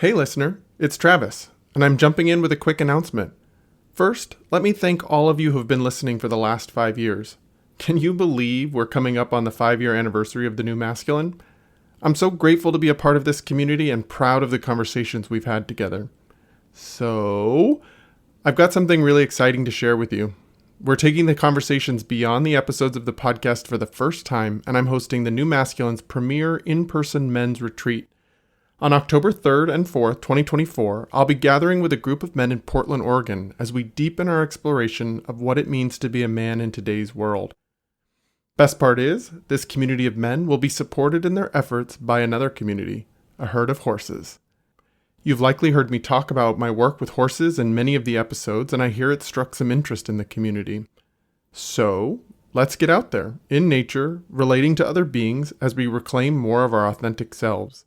Hey listener, it's Travis, and I'm jumping in with a quick announcement. First, let me thank all of you who have been listening for the last 5 years. Can you believe we're coming up on the 5-year anniversary of The New Masculine? I'm so grateful to be a part of this community and proud of the conversations we've had together. So, I've got something really exciting to share with you. We're taking the conversations beyond the episodes of the podcast for the first time, and I'm hosting The New Masculine's premier in-person men's retreat. On October 3rd and 4th, 2024, I'll be gathering with a group of men in Portland, Oregon, as we deepen our exploration of what it means to be a man in today's world. Best part is, this community of men will be supported in their efforts by another community, a herd of horses. You've likely heard me talk about my work with horses in many of the episodes, and I hear it struck some interest in the community. So, let's get out there, in nature, relating to other beings as we reclaim more of our authentic selves.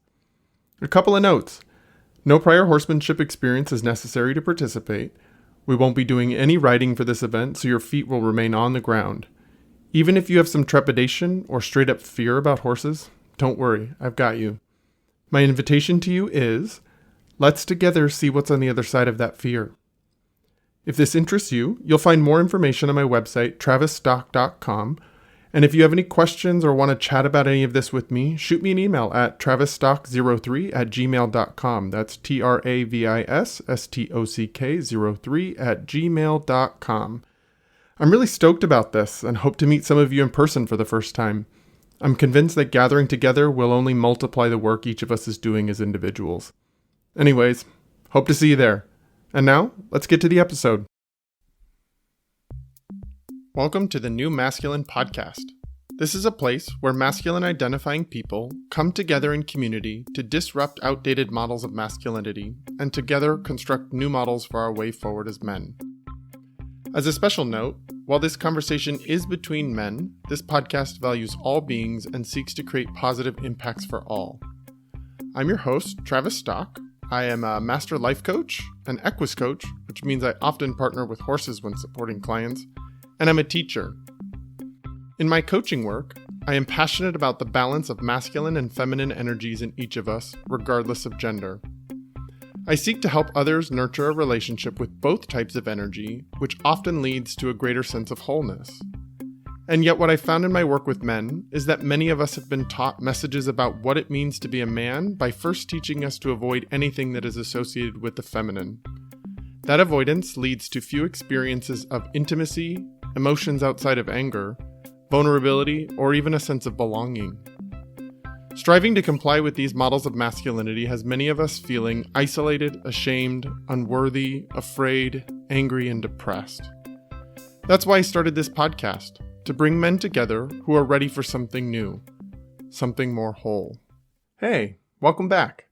A couple of notes. No prior horsemanship experience is necessary to participate. We won't be doing any riding for this event, so your feet will remain on the ground. Even if you have some trepidation or straight up fear about horses, don't worry, I've got you. My invitation to you is, let's together see what's on the other side of that fear. If this interests you, you'll find more information on my website, travisstock.com. And if you have any questions or want to chat about any of this with me, shoot me an email at travisstock03@gmail.com. That's TravisStock03@gmail.com. I'm really stoked about this and hope to meet some of you in person for the first time. I'm convinced that gathering together will only multiply the work each of us is doing as individuals. Anyways, hope to see you there. And now, let's get to the episode. Welcome to the New Masculine podcast. This is a place where masculine identifying people come together in community to disrupt outdated models of masculinity and together construct new models for our way forward as men. As a special note, while this conversation is between men, this podcast values all beings and seeks to create positive impacts for all. I'm your host, Travis Stock. I am a master life coach, an equus coach, which means I often partner with horses when supporting clients, and I'm a teacher. In my coaching work, I am passionate about the balance of masculine and feminine energies in each of us, regardless of gender. I seek to help others nurture a relationship with both types of energy, which often leads to a greater sense of wholeness. And yet what I found in my work with men is that many of us have been taught messages about what it means to be a man by first teaching us to avoid anything that is associated with the feminine. That avoidance leads to few experiences of intimacy, emotions outside of anger, vulnerability, or even a sense of belonging. Striving to comply with these models of masculinity has many of us feeling isolated, ashamed, unworthy, afraid, angry, and depressed. That's why I started this podcast, to bring men together who are ready for something new, something more whole. Hey, welcome back.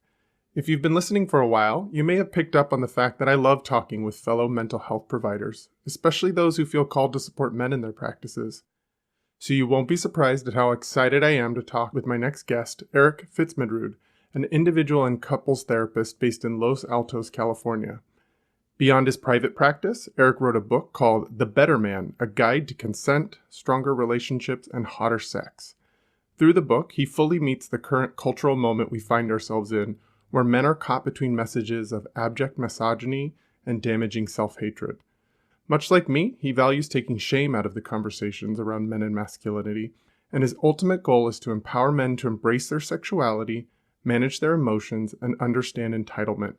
If you've been listening for a while, you may have picked up on the fact that I love talking with fellow mental health providers, especially those who feel called to support men in their practices. So you won't be surprised at how excited I am to talk with my next guest, FitzMedrud, an individual and couples therapist based in Los Altos, California. Beyond his private practice, Eric wrote a book called The Better Man, A Guide to Consent, Stronger Relationships, and Hotter Sex. Through the book, he fully meets the current cultural moment we find ourselves in, where men are caught between messages of abject misogyny and damaging self-hatred. Much like me, he values taking shame out of the conversations around men and masculinity, and his ultimate goal is to empower men to embrace their sexuality, manage their emotions, and understand entitlement.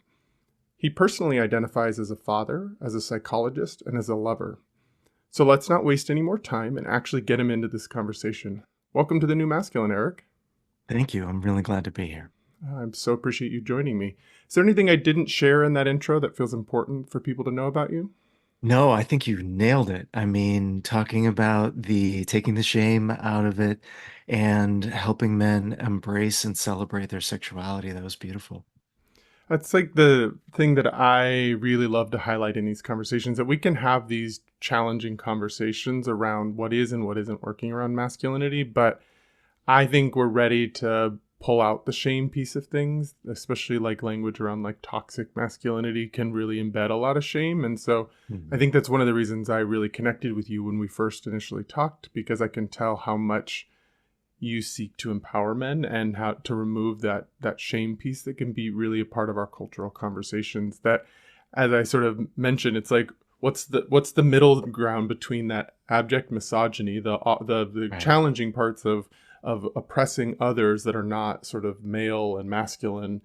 He personally identifies as a father, as a psychologist, and as a lover. So let's not waste any more time and actually get him into this conversation. Welcome to the New Masculine, Eric. Thank you. I'm really glad to be here. I so appreciate you joining me. Is there anything I didn't share in that intro that feels important for people to know about you? No, I think you nailed it. I mean, talking about taking the shame out of it and helping men embrace and celebrate their sexuality. That was beautiful. That's like the thing that I really love to highlight in these conversations, that we can have these challenging conversations around what is and what isn't working around masculinity. But I think we're ready to pull out the shame piece of things, especially like language around like toxic masculinity can really embed a lot of shame. And so I think that's one of the reasons I really connected with you when we first initially talked, because I can tell how much you seek to empower men and how to remove that shame piece that can be really a part of our cultural conversations. That, as I sort of mentioned, it's like what's the middle ground between that abject misogyny, the Right. challenging parts of oppressing others that are not sort of male and masculine,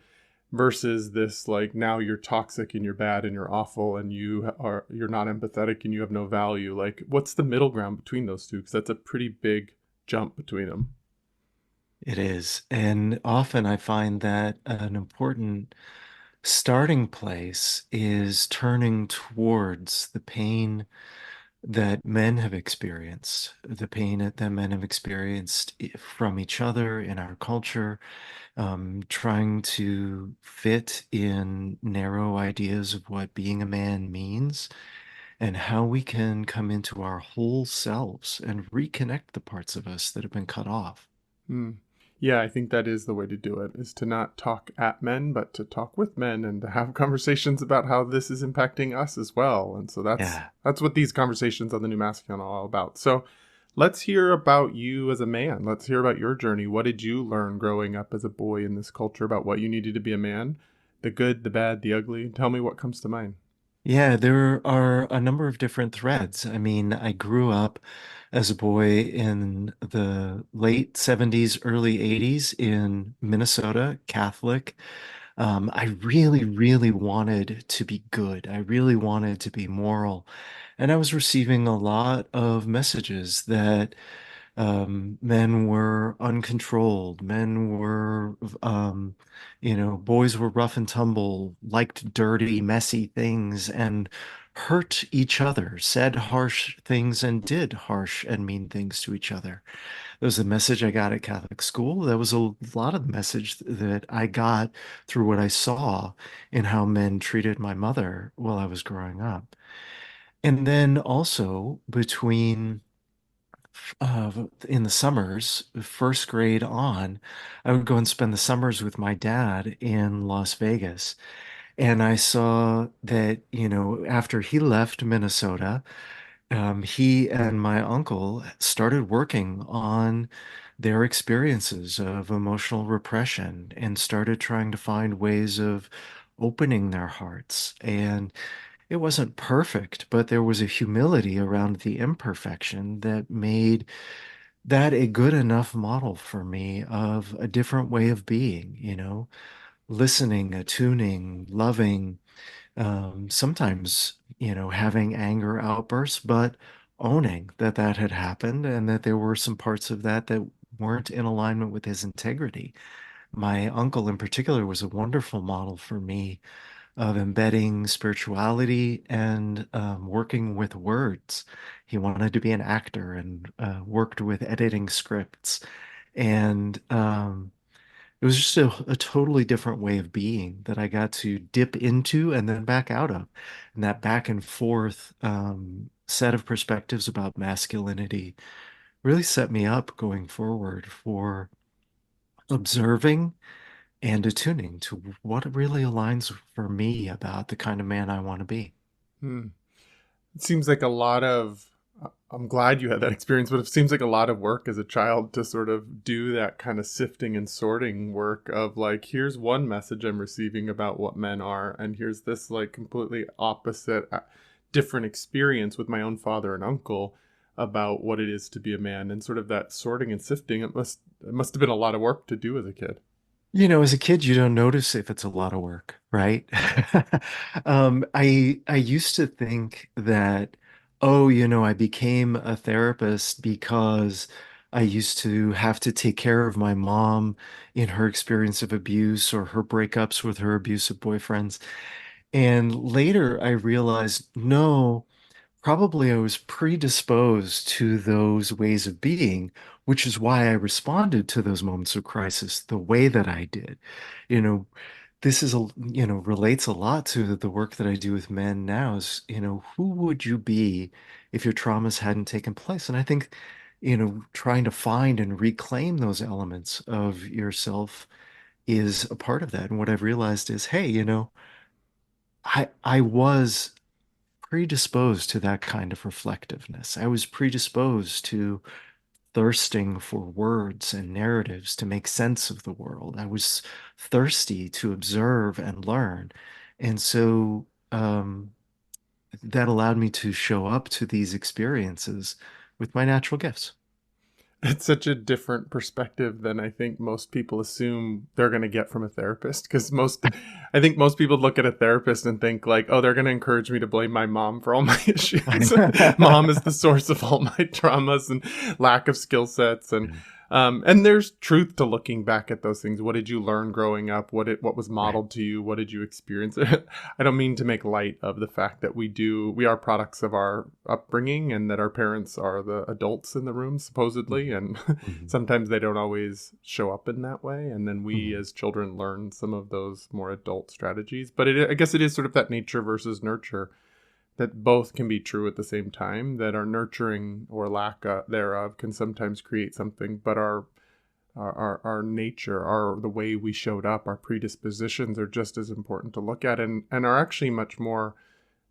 versus this, like, now you're toxic and you're bad and you're awful and you're not empathetic and you have no value. Like, what's the middle ground between those two? Because that's a pretty big jump between them. It is. And often I find that an important starting place is turning towards the pain that men have experienced, the pain that men have experienced from each other in our culture, trying to fit in narrow ideas of what being a man means and how we can come into our whole selves and reconnect the parts of us that have been cut off. Hmm. Yeah, I think that is the way to do it, is to not talk at men, but to talk with men and to have conversations about how this is impacting us as well. And so that's Yeah. that's what these conversations on the New Masculine are all about. So let's hear about you as a man. Let's hear about your journey. What did you learn growing up as a boy in this culture about what you needed to be a man? The good, the bad, the ugly. Tell me what comes to mind. Yeah, there are a number of different threads. I mean, I grew up as a boy in the late 70s, early 80s in Minnesota, Catholic. I really, really wanted to be good. I really wanted to be moral. And I was receiving a lot of messages that men were uncontrolled, men were, boys were rough and tumble, liked dirty, messy things, and hurt each other, said harsh things, and did harsh and mean things to each other. That was the message I got at Catholic school. That was a lot of the message that I got through what I saw in how men treated my mother while I was growing up. And then also between uh, in the summers, first grade on, I would go and spend the summers with my dad in Las Vegas. And I saw that, after he left Minnesota, he and my uncle started working on their experiences of emotional repression and started trying to find ways of opening their hearts. And it wasn't perfect, but there was a humility around the imperfection that made that a good enough model for me of a different way of being, listening, attuning, loving, sometimes, having anger outbursts, but owning that that had happened and that there were some parts of that that weren't in alignment with his integrity. My uncle in particular was a wonderful model for me of embedding spirituality and working with words. He wanted to be an actor and worked with editing scripts. And it was just a totally different way of being that I got to dip into and then back out of. And that back and forth set of perspectives about masculinity really set me up going forward for observing and attuning to what really aligns for me about the kind of man I want to be. Hmm. It seems like a lot of, I'm glad you had that experience, but it seems like a lot of work as a child to sort of do that kind of sifting and sorting work of, like, here's one message I'm receiving about what men are, and here's this, like, completely opposite, different experience with my own father and uncle about what it is to be a man, and sort of that sorting and sifting. It must have been a lot of work to do as a kid. As a kid, you don't notice if it's a lot of work, right? I used to think that, oh, I became a therapist because I used to have to take care of my mom in her experience of abuse or her breakups with her abusive boyfriends. And later I realized, no. Probably I was predisposed to those ways of being, which is why I responded to those moments of crisis the way that I did. You know, this relates a lot to the work that I do with men now is, who would you be if your traumas hadn't taken place? And I think, trying to find and reclaim those elements of yourself is a part of that. And what I've realized is, hey, I was predisposed to that kind of reflectiveness. I was predisposed to thirsting for words and narratives to make sense of the world. I was thirsty to observe and learn. And so that allowed me to show up to these experiences with my natural gifts. It's such a different perspective than I think most people assume they're going to get from a therapist. Because I think most people look at a therapist and think like, oh, they're going to encourage me to blame my mom for all my issues. Mom is the source of all my traumas and lack of skill sets. And there's truth to looking back at those things. What did you learn growing up? What was Right. modeled to you? What did you experience? I don't mean to make light of the fact that we are products of our upbringing and that our parents are the adults in the room, supposedly. Mhm. And Mhm. sometimes they don't always show up in that way. And then we Mhm. as children learn some of those more adult strategies. But I guess it is sort of that nature versus nurture, that both can be true at the same time, that our nurturing or lack thereof can sometimes create something, but our nature, the way we showed up, our predispositions are just as important to look at, and are actually much more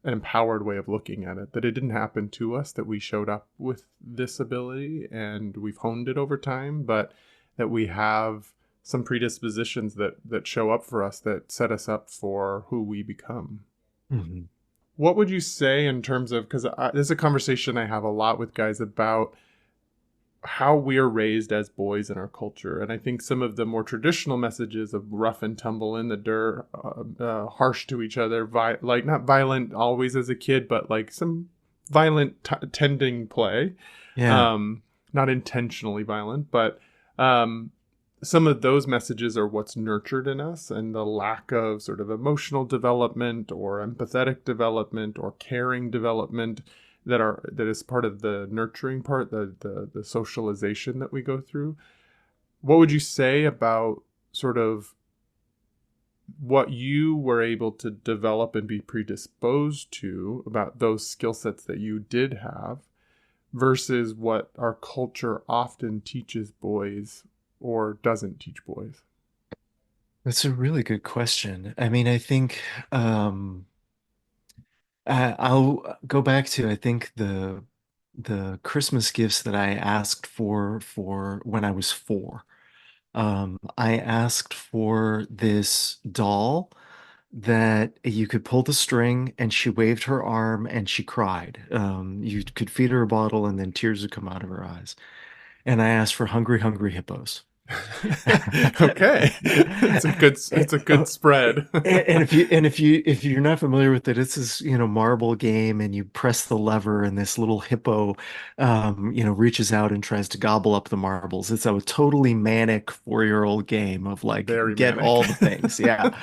an empowered way of looking at it, that it didn't happen to us, that we showed up with this ability and we've honed it over time, but that we have some predispositions that show up for us, that set us up for who we become. Mhm. What would you say in terms of, because this is a conversation I have a lot with guys about how we're raised as boys in our culture. And I think some of the more traditional messages of rough and tumble in the dirt, harsh to each other, like not violent always as a kid, but like some violent tending play, Yeah. um, not intentionally violent, but um, some of those messages are what's nurtured in us, and the lack of sort of emotional development or empathetic development or caring development that is part of the nurturing part, the socialization that we go through. What would you say about sort of what you were able to develop and be predisposed to about those skill sets that you did have versus what our culture often teaches boys or doesn't teach boys? That's a really good question. I mean, I think I'll go back to I think the Christmas gifts that I asked for when I was 4. I asked for this doll that you could pull the string and she waved her arm and she cried. You could feed her a bottle and then tears would come out of her eyes. And I asked for hungry, hungry hippos. Okay, it's a good spread. And if you're not familiar with it, it's this, marble game and you press the lever and this little hippo reaches out and tries to gobble up the marbles. It's a totally manic 4-year-old game of like Very get manic. all the things. Yeah.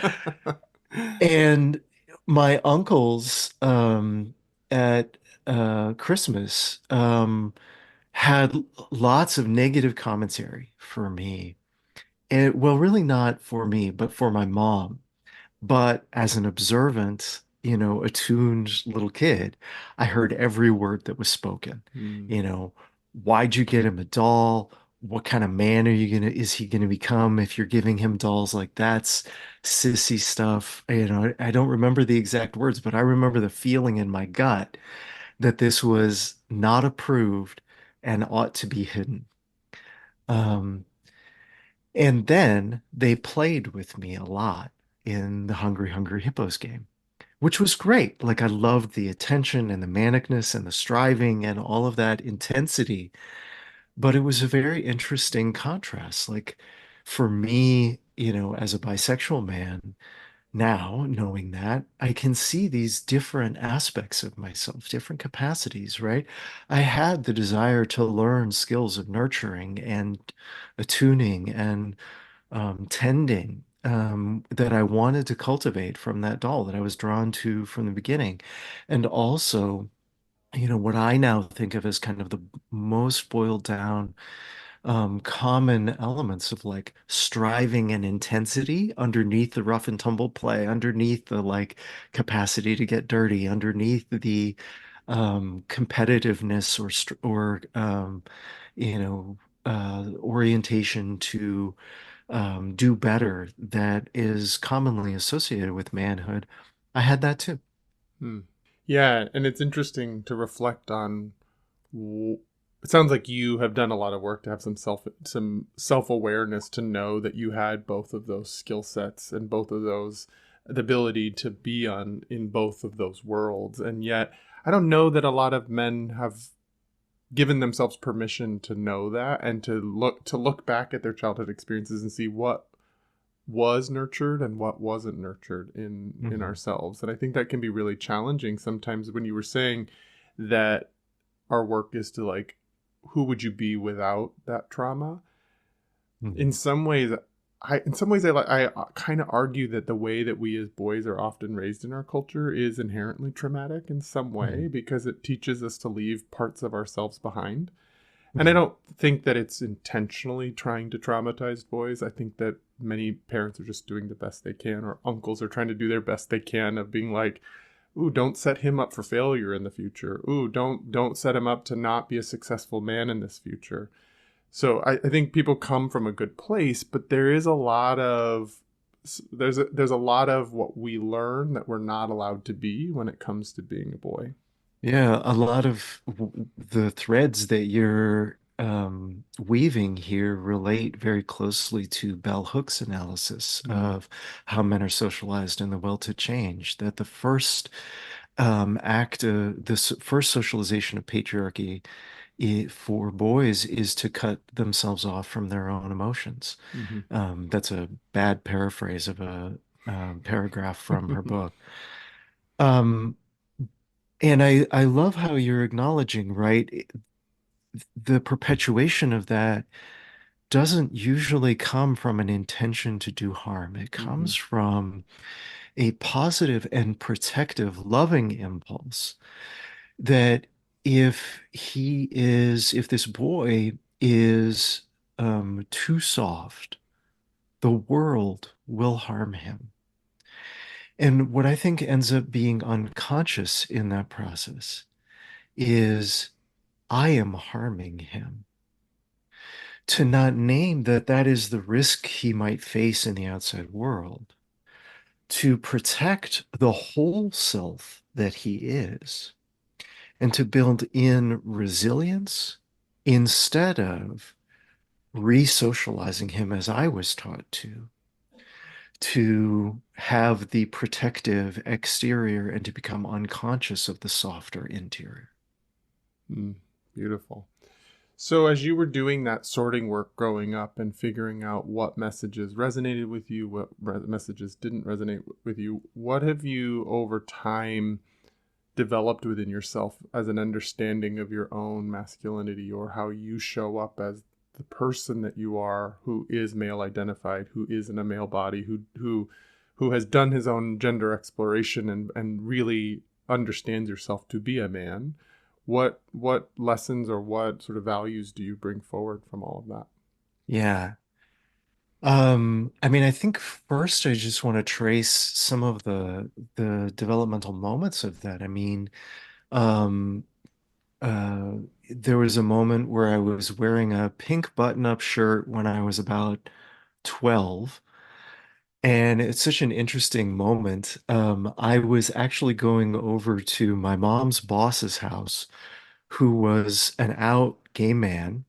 And my uncles at Christmas had lots of negative commentary for me. And well, really not for me, but for my mom. But as an observant, attuned little kid, I heard every word that was spoken. Hmm. You know, why'd you get him a doll? What kind of man is he gonna become if you're giving him dolls like that's sissy stuff? I don't remember the exact words, but I remember the feeling in my gut that this was not approved and ought to be hidden. Um, and then they played with me a lot in the Hungry Hungry Hippos game, which was great. Like I loved the attention and the manicness and the striving and all of that intensity. But it was a very interesting contrast. Like for me, as a bisexual man, now knowing that, I can see these different aspects of myself, different capacities, right? I had the desire to learn skills of nurturing and attuning and tending that I wanted to cultivate from that doll that I was drawn to from the beginning. And also, what I now think of as kind of the most boiled down common elements of like striving and intensity underneath the rough and tumble play, underneath the like capacity to get dirty, underneath the competitiveness or orientation to do better that is commonly associated with manhood. I had that too. Hmm. Yeah, and it's interesting to reflect on It sounds like you have done a lot of work to have some self-awareness to know that you had both of those skill sets and both of those the ability to be on in both of those worlds. And yet I don't know that a lot of men have given themselves permission to know that and to look back at their childhood experiences and see what was nurtured and what wasn't nurtured in Hmm. ourselves. And I think that can be really challenging sometimes. When you were saying that our work is to, like, who would you be without that trauma? In Hmm. some ways, I kind of argue that the way that we as boys are often raised in our culture is inherently traumatic in some way, Hmm. because it teaches us to leave parts of ourselves behind. And I Hmm. don't think that it's intentionally trying to traumatize boys. I think that many parents are just doing the best they can, or uncles are trying to do their best they can, of being like, ooh, don't set him up for failure in the future. Ooh, don't set him up to not be a successful man in this future. So I think people come from a good place, but there is a lot of there's a lot of what we learn that we're not allowed to be when it comes to being a boy. Yeah, a lot of the threads that you're weaving here relate very closely to Bell Hook's analysis Mm, of how men are socialized and the will to change. That the first first socialization of patriarchy for boys is to cut themselves off from their own emotions. hmm That's a bad paraphrase of a paragraph from her book. Um, and I love how you're acknowledging, right? The perpetuation of that doesn't usually come from an intention to do harm. It hmm comes from a positive and protective, loving impulse that if this boy is too soft, the world will harm him. And what I think ends up being unconscious in that process is I am harming him. To not name that that is the risk he might face in the outside world, to protect the whole self that he is, and to build in resilience instead of re-socializing him as I was taught to have the protective exterior and to become unconscious of the softer interior. Mm, beautiful. So, as you were doing that sorting work growing up and figuring out what messages resonated with you, what messages didn't resonate with you, what have you over time developed within yourself as an understanding of your own masculinity, or how you show up as the person that you are, who is male identified, who is in a male body, who has done his own gender exploration and really understands yourself to be a man? What lessons or what sort of values do you bring forward from all of that? Yeah. I mean, I think first I just want to trace some of the developmental moments of that. I mean, um, uh, there was a moment where I was wearing a pink button-up shirt when I was about 12, and it's such an interesting moment. I was actually going over to my mom's boss's house, who was an out gay man.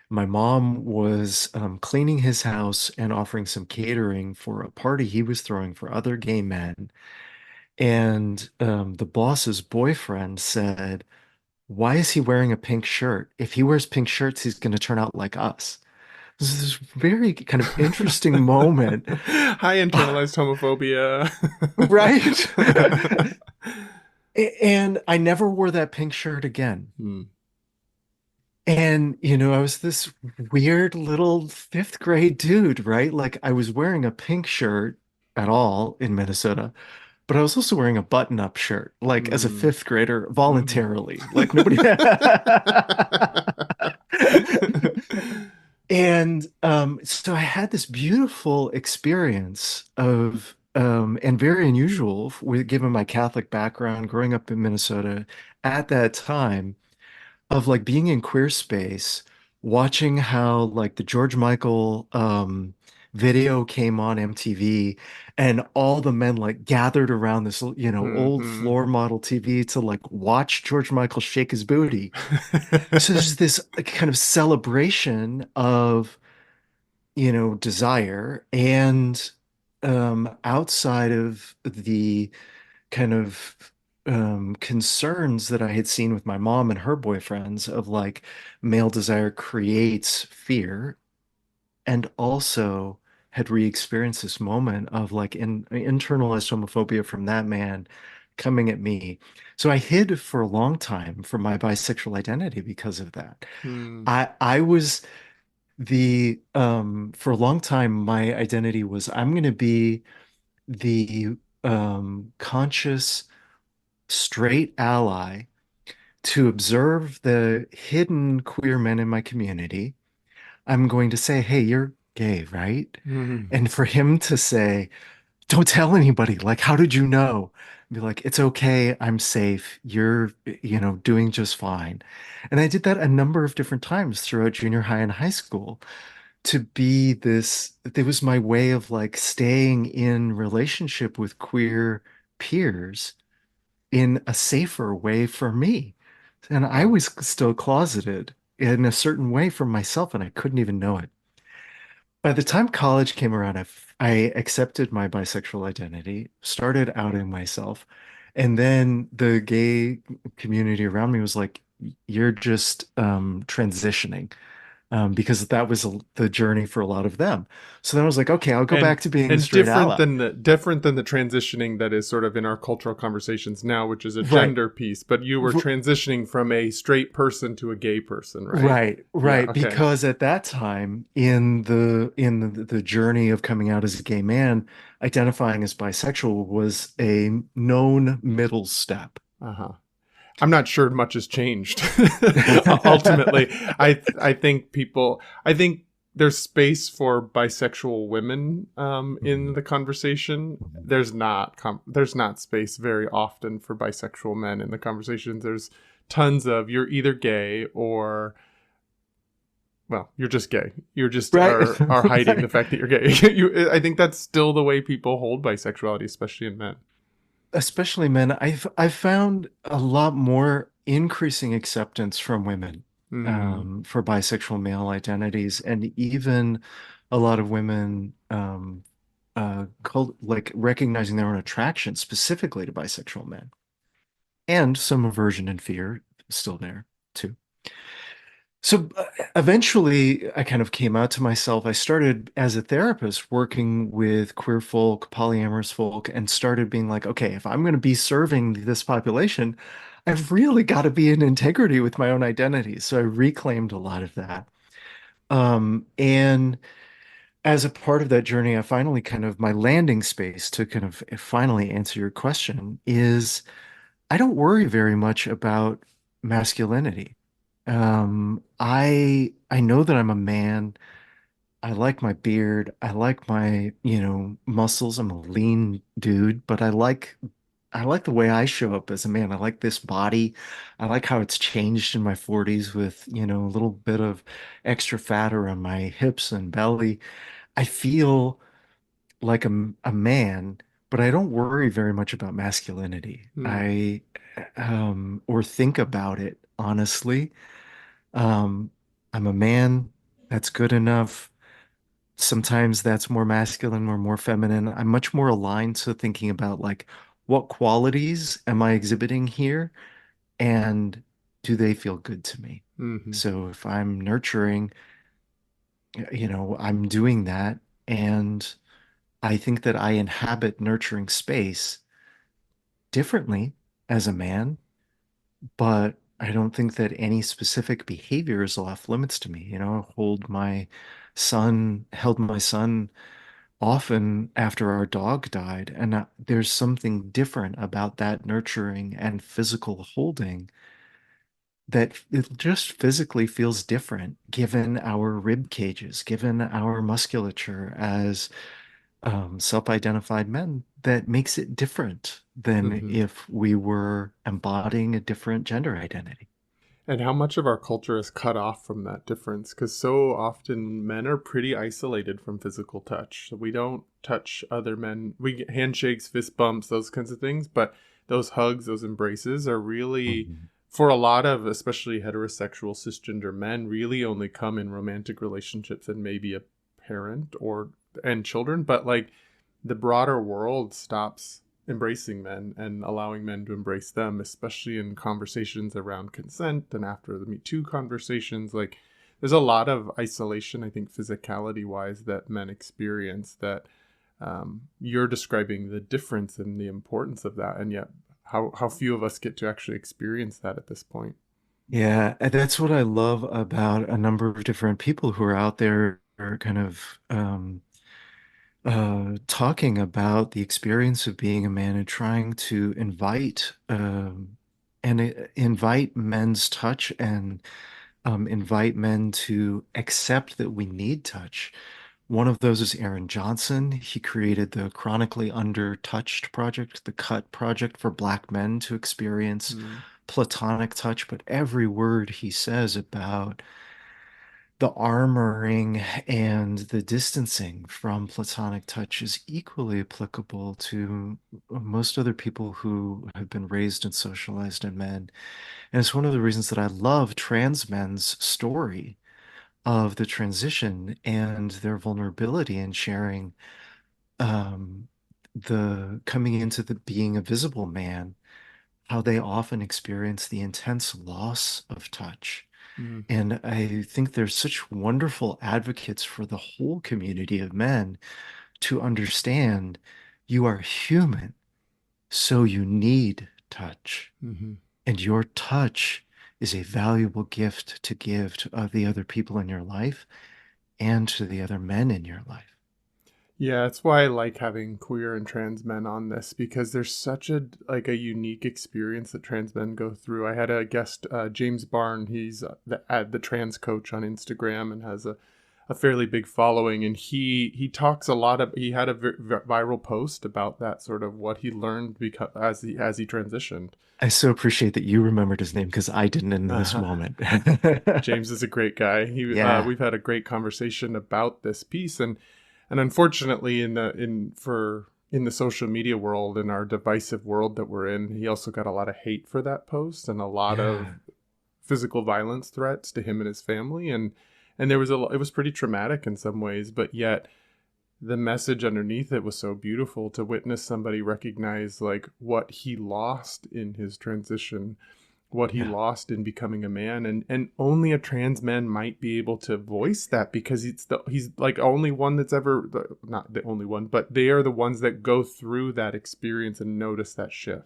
My mom was cleaning his house and offering some catering for a party he was throwing for other gay men. And the boss's boyfriend said, "Why is he wearing a pink shirt? If he wears pink shirts, he's going to turn out like us." This is this very kind of interesting moment, High internalized homophobia. right? And I never wore that pink shirt again. Hmm. And, I was this weird little fifth grade dude, right? Like I was wearing a pink shirt at all in Minnesota, but I was also wearing a button-up shirt, like as a Hmm. fifth grader Mhm. voluntarily. Like nobody. And so I had this beautiful experience of and very unusual with given my Catholic background growing up in Minnesota at that time of like being in queer space, watching how like the George Michael video came on MTV and all the men like gathered around this, old Hmm. floor model TV to like watch George Michael shake his booty. So there's this kind of celebration of, desire and outside of the kind of concerns that I had seen with my mom and her boyfriends of like male desire creates fear, and also had re-experienced this moment of like internalized homophobia from that man coming at me. So I hid for a long time from my bisexual identity because of that. Hmm. I was the for a long time my identity was I'm going to be the conscious straight ally to observe the hidden queer men in my community. I'm going to say, hey, you're gay, right? Hmm. And for him to say, don't tell anybody. Like, how did you know? Be like, it's okay. I'm safe. You're, doing just fine. And I did that a number of different times throughout junior high and high school to be this, it was my way of like staying in relationship with queer peers in a safer way for me. And I Wow. was still closeted in a certain way for myself, and I couldn't even know it. By the time college came around, I accepted my bisexual identity, started outing myself, and then the gay community around me was like, "You're just transitioning," because that was the journey for a lot of them. So then I was like, "Okay, I'll go and back to being the and straight ally." different than the transitioning that is sort of in our cultural conversations now, which is a Right. gender piece, but you were transitioning from a straight person to a gay person, right? Right, Yeah, right. okay. Because at that time in the journey of coming out as a gay man, identifying as bisexual was a known middle step. Uh-huh. I'm not sure much has changed. Ultimately, I think there's space for bisexual women in Mhm. the conversation. Mhm. There's not space very often for bisexual men in the conversations. There's tons of you're either gay or well, you're just gay. You're just Right. are hiding the Right. fact that you're gay. I think that's still the way people hold bisexuality, especially in men. Especially men, I've found a lot more increasing acceptance from women Mm, for bisexual male identities, and even a lot of women like recognizing their own attraction specifically to bisexual men, and some aversion and fear still there too. So eventually, I kind of came out to myself. I started as a therapist working with queer folk, polyamorous folk, and started being like, okay, if I'm going to be serving this population, I've really got to be in integrity with my own identity. So I reclaimed a lot of that. And as a part of that journey, I finally kind of my landing space to kind of finally answer your question is I don't worry very much about masculinity. I know that I'm a man. I like my beard. I like my, muscles. I'm a lean dude, but I like the way I show up as a man. I like this body. I like how it's changed in my 40s with, a little bit of extra fat around my hips and belly. I feel like a man, but I don't worry very much about masculinity. mm, Or think about it honestly. Um, I'm a man. That's good enough. Sometimes that's more masculine or more feminine. I'm much more aligned to thinking about like what qualities am I exhibiting here and do they feel good to me? hmm So if I'm nurturing, I'm doing that, and I think that I inhabit nurturing space differently as a man, but I don't think that any specific behavior is off limits to me. Held my son often after our dog died, and there's something different about that nurturing and physical holding that it just physically feels different given our rib cages, given our musculature as self-identified men, that makes it different than hmm if we were embodying a different gender identity. And how much of our culture is cut off from that difference? Because so often men are pretty isolated from physical touch. So we don't touch other men. We get handshakes, fist bumps, those kinds of things. But those hugs, those embraces are really, Mhm. for a lot of, especially heterosexual cisgender men, really only come in romantic relationships and maybe a parent or and children. But like the broader world stops embracing men and allowing men to embrace them, especially in conversations around consent and after the Me Too conversations. Like, there's a lot of isolation, I think, physicality wise, that men experience that you're describing the difference and the importance of that. And yet, how few of us get to actually experience that at this point. Yeah, and that's what I love about a number of different people who are out there are kind of talking about the experience of being a man and trying to invite men's touch and invite men to accept that we need touch. One of those is Aaron Johnson. He created the Chronically Undertouched project, the CUT project for Black men to experience Mm, platonic touch. But every word he says about the armoring and the distancing from platonic touch is equally applicable to most other people who have been raised and socialized in men. And it's one of the reasons that I love trans men's story of the transition and their vulnerability in sharing um, the coming into the being a visible man, how they often experience the intense loss of touch. mm, And I think there's such wonderful advocates for the whole community of men to understand you are human, so you need touch. mm-hmm. And your touch is a valuable gift to give to the other people in your life and to the other men in your life. Yeah, that's why I like having queer and trans men on this, because there's such a like a unique experience that trans men go through. I had a guest, James Barn. He's the trans coach on Instagram and has a fairly big following. And he talks a lot of. He had a viral post about that, sort of what he learned because as he transitioned. I so appreciate that you remembered his name because I didn't in this moment. James is a great guy. Yeah. We've had a great conversation about this piece, and unfortunately, in the social media world, in our divisive world that we're in, he also got a lot of hate for that post and a lot of Yeah. physical violence threats to him and his family, and it was pretty traumatic in some ways, but yet the message underneath it was so beautiful to witness somebody recognize like what he lost in his transition, what he Yeah. lost in becoming a man, and only a trans man might be able to voice that, because he's like only one that's ever, not the only one, but they are the ones that go through that experience and notice that shift.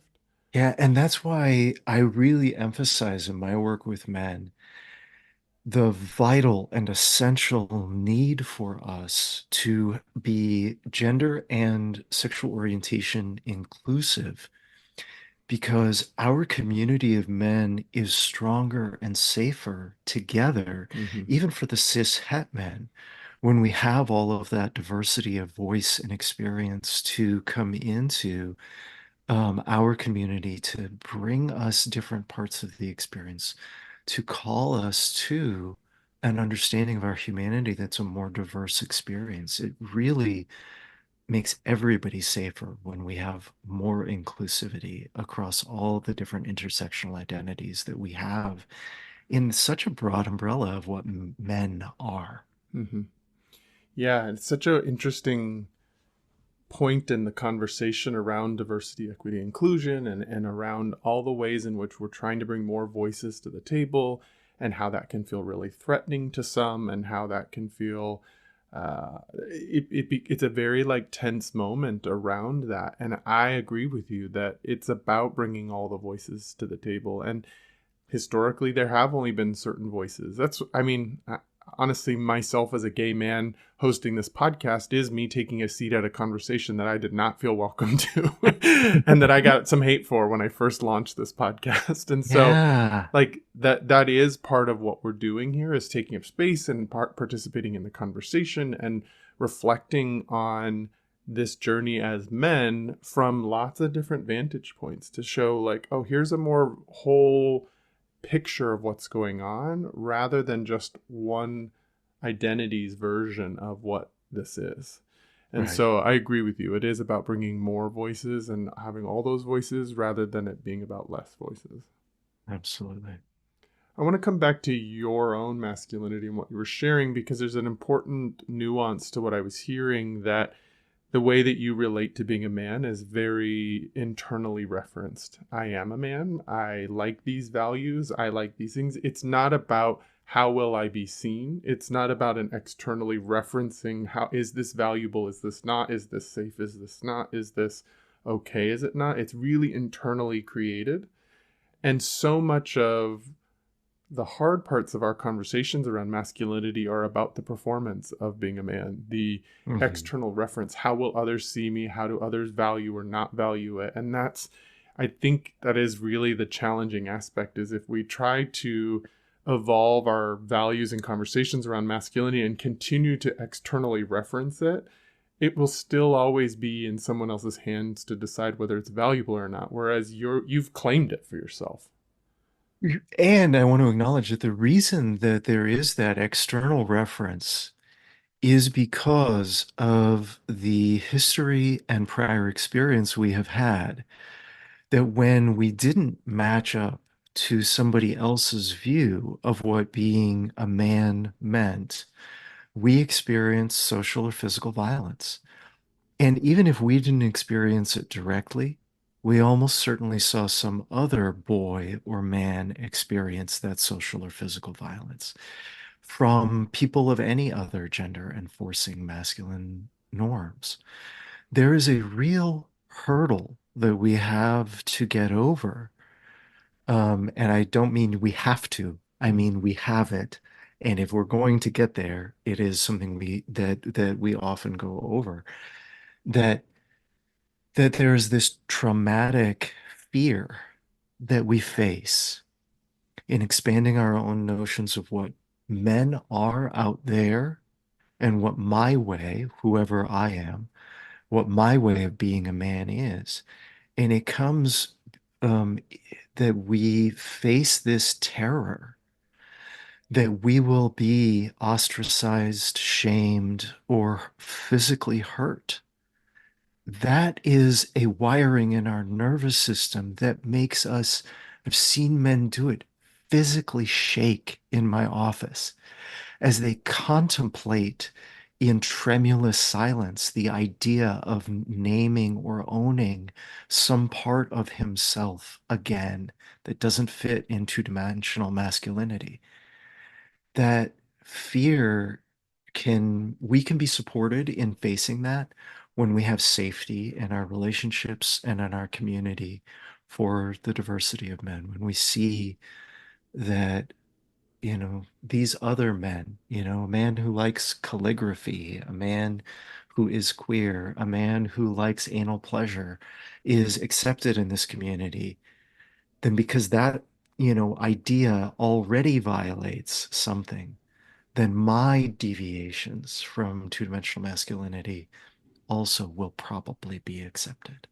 Yeah. And that's why I really emphasize in my work with men the vital and essential need for us to be gender and sexual orientation inclusive because our community of men is stronger and safer together, Mm-hmm. even for the cis het men, when we have all of that diversity of voice and experience to come into our community to bring us different parts of the experience, to call us to an understanding of our humanity that's a more diverse experience. It really makes everybody safer when we have more inclusivity across all the different intersectional identities that we have in such a broad umbrella of what men are. Mm-hmm. Yeah, it's such an interesting point in the conversation around diversity, equity, inclusion, and around all the ways in which we're trying to bring more voices to the table, and how that can feel really threatening to some, and how that can feel it's a very like tense moment around that. And I agree with you that it's about bringing all the voices to the table. And historically there have only been certain voices. That's, I mean, honestly, myself as a gay man hosting this podcast is me taking a seat at a conversation that I did not feel welcome to and that I got some hate for when I first launched this podcast. And so Yeah. like that is part of what we're doing here, is taking up space and participating in the conversation and reflecting on this journey as men from lots of different vantage points to show like, oh, here's a more whole picture of what's going on rather than just one identity's version of what this is. And Right. so I agree with you. It is about bringing more voices and having all those voices rather than it being about less voices. Absolutely. I want to come back to your own masculinity and what you were sharing, because there's an important nuance to what I was hearing, that the way that you relate to being a man is very internally referenced. I am a man. I like these values. I like these things. It's not about how will I be seen. It's not about an externally referencing how is this valuable? Is this not? Is this safe? Is this not? Is this okay? Is it not? It's really internally created. And so much of the hard parts of our conversations around masculinity are about the performance of being a man, the Hmm. external reference. How will others see me? How do others value or not value it? And I think that is really the challenging aspect, is if we try to evolve our values and conversations around masculinity and continue to externally reference it, it will still always be in someone else's hands to decide whether it's valuable or not. Whereas you've claimed it for yourself. And I want to acknowledge that the reason that there is that external reference is because of the history and prior experience we have had, that when we didn't match up to somebody else's view of what being a man meant, we experienced social or physical violence. And even if we didn't experience it directly, we almost certainly saw some other boy or man experience that social or physical violence from people of any other gender enforcing masculine norms. There is a real hurdle that we have to get over. And I don't mean we have to, I mean we have it. And if we're going to get there, it is something that we often go over. That that there's this traumatic fear that we face in expanding our own notions of what men are out there and what my way, whoever I am, what my way of being a man is. And it comes um, that we face this terror that we will be ostracized, shamed, or physically hurt. That is a wiring in our nervous system that makes us, I've seen men do it, physically shake in my office as they contemplate in tremulous silence the idea of naming or owning some part of himself again that doesn't fit in two-dimensional masculinity. That fear we can be supported in facing that when we have safety in our relationships and in our community for the diversity of men. When we see that, these other men, a man who likes calligraphy, a man who is queer, a man who likes anal pleasure is accepted in this community, then because that, idea already violates something, then my deviations from two-dimensional masculinity also will probably be accepted.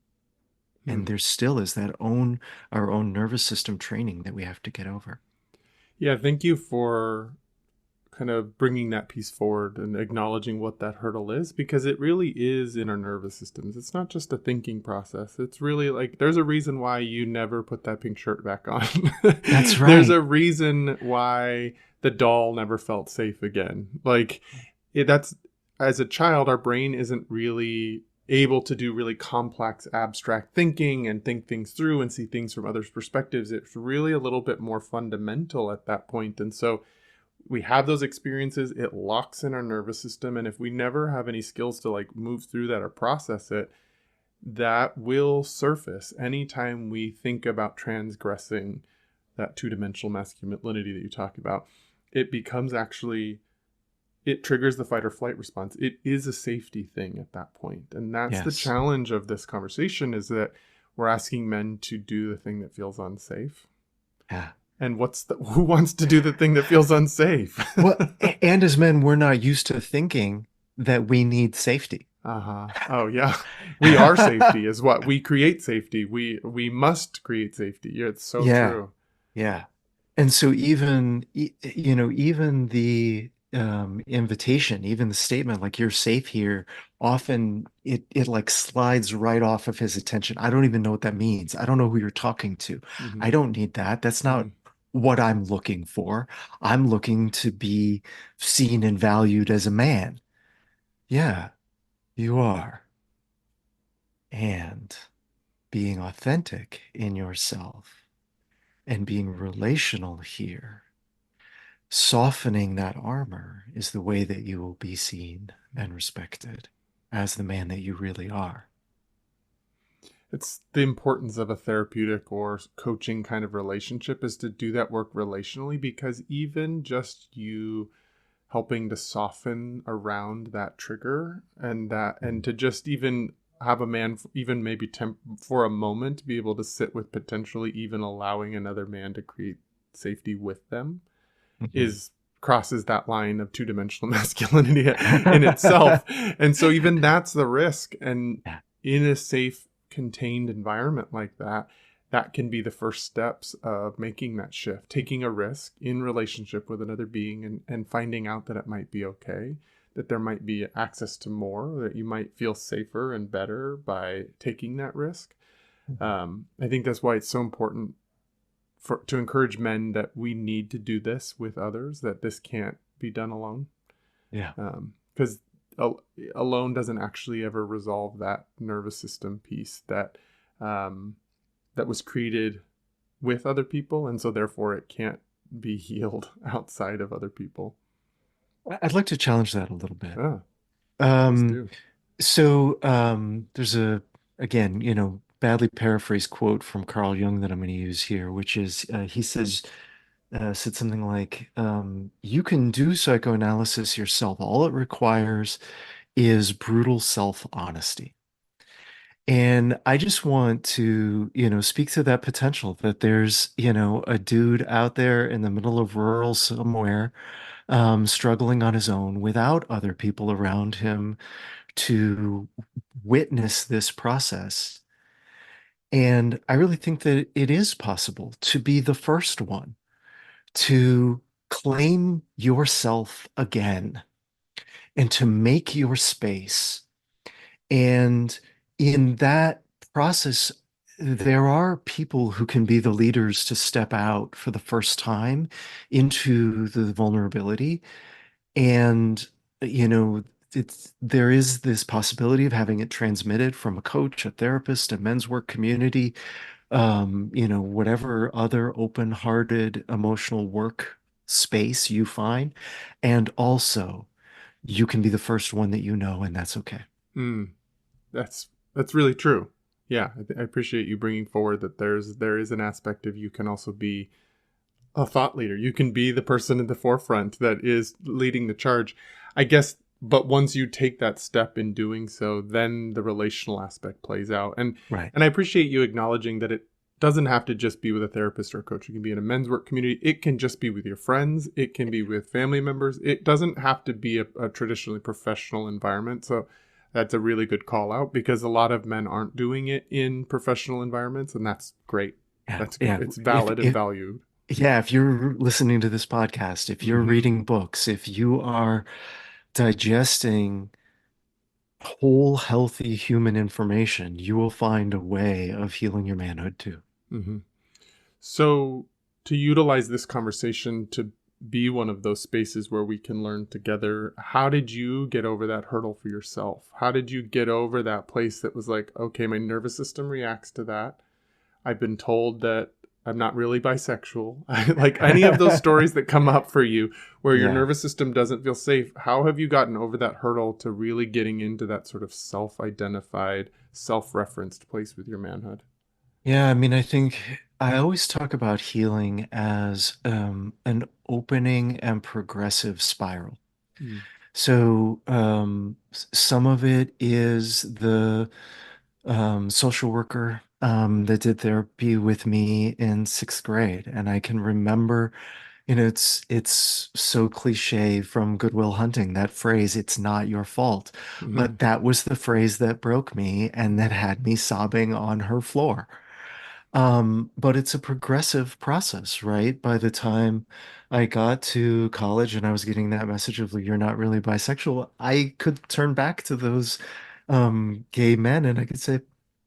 And Hmm. there still is our own nervous system training that we have to get over. Yeah, thank you for kind of bringing that piece forward and acknowledging what that hurdle is, because it really is in our nervous systems. It's not just a thinking process. It's really like there's a reason why you never put that pink shirt back on. That's There's a right. reason why the doll never felt safe again. Like that's, as a child, our brain isn't really able to do really complex abstract thinking and think things through and see things from others' perspectives. It's really a little bit more fundamental at that point. And so we have those experiences, it locks in our nervous system, and if we never have any skills to like move through that or process it, that will surface anytime we think about transgressing that two-dimensional masculinity that you talk about. It becomes actually, it triggers the fight or flight response. It is a safety thing at that point, and that's the Yes. challenge of this conversation, is that we're asking men to do the thing that feels unsafe. Yeah. And who wants to do the thing that feels unsafe? Well, and as men, we're not used to thinking that we need safety. Uh-huh. Oh yeah. We are safety is we create safety. We must create safety. Yeah, it's so Yeah. true. Yeah. And so even the invitation, even the statement like you're safe here, often it like slides right off of his attention. I don't even know what that means. I don't know who you're talking to. Hmm. I don't need that. That's not Hmm. what I'm looking for. I'm looking to be seen and valued as a man. Yeah, you are. And being authentic in yourself and being relational here, softening that armor is the way that you will be seen and respected as the man that you really are. It's the importance of a therapeutic or coaching kind of relationship is to do that work relationally, because even just you helping to soften around that trigger, and to just even have a man, even maybe for a moment, be able to sit with potentially even allowing another man to create safety with them, Mhm. is crosses that line of two-dimensional masculinity in itself. And so even that's the risk. And Yeah. in a safe, contained environment like that, that can be the first steps of making that shift, taking a risk in relationship with another being, and finding out that it might be okay, that there might be access to more, that you might feel safer and better by taking that risk. I think that's why it's so important to encourage men that we need to do this with others, that this can't be done alone. Yeah. Because alone doesn't actually ever resolve that nervous system piece um, that was created with other people, and so therefore it can't be healed outside of other people. I'd like to challenge that a little bit. Ah, please Um, do. there's again, badly paraphrased quote from Carl Jung that I'm going to use here, which is he said something like, you can do psychoanalysis yourself. All it requires is brutal self-honesty. And I just want to, speak to that potential that there's, a dude out there in the middle of rural somewhere, struggling on his own without other people around him to witness this process. And I really think that it is possible to be the first one to claim yourself again and to make your space. And in that process, there are people who can be the leaders to step out for the first time into the vulnerability. And, you know, there is this possibility of having it transmitted from a coach, a therapist, a men's work community, whatever other open-hearted emotional work space you find. And also, you can be the first one that you know, and that's okay. Mm, that's really true. Yeah, I appreciate you bringing forward that there is an aspect of you can also be a thought leader. You can be the person in the forefront that is leading the charge, I guess. But once you take that step in doing so, then the relational aspect plays out. Right. And I appreciate you acknowledging that it doesn't have to just be with a therapist or a coach. You can be in a men's work community. It can just be with your friends. It can be with family members. It doesn't have to be a traditionally professional environment. So that's a really good call out, because a lot of men aren't doing it in professional environments, and that's great. Yeah. That's Yeah. it's valid and If valued. Yeah, if you're listening to this podcast, if you're Mm-hmm. reading books, if you are digesting whole, healthy human information, you will find a way of healing your manhood too. Mm-hmm. So, to utilize this conversation to be one of those spaces where we can learn together, how did you get over that hurdle for yourself? How did you get over that place that was like, okay, my nervous system reacts to that? I've been told that I'm not really bisexual. Like any of those stories that come up for you where your Yeah. nervous system doesn't feel safe, how have you gotten over that hurdle to really getting into that sort of self identified, self referenced place with your manhood? Yeah, I mean, I think I always talk about healing as an opening and progressive spiral. Mm. So some of it is the social worker that did therapy with me in sixth grade, and I can remember, it's so cliche from Good Will Hunting, that phrase, "It's not your fault," Mm-hmm. but that was the phrase that broke me and that had me sobbing on her floor. But it's a progressive process, right? By the time I got to college and I was getting that message of like, you're not really bisexual, I could turn back to those gay men and I could say,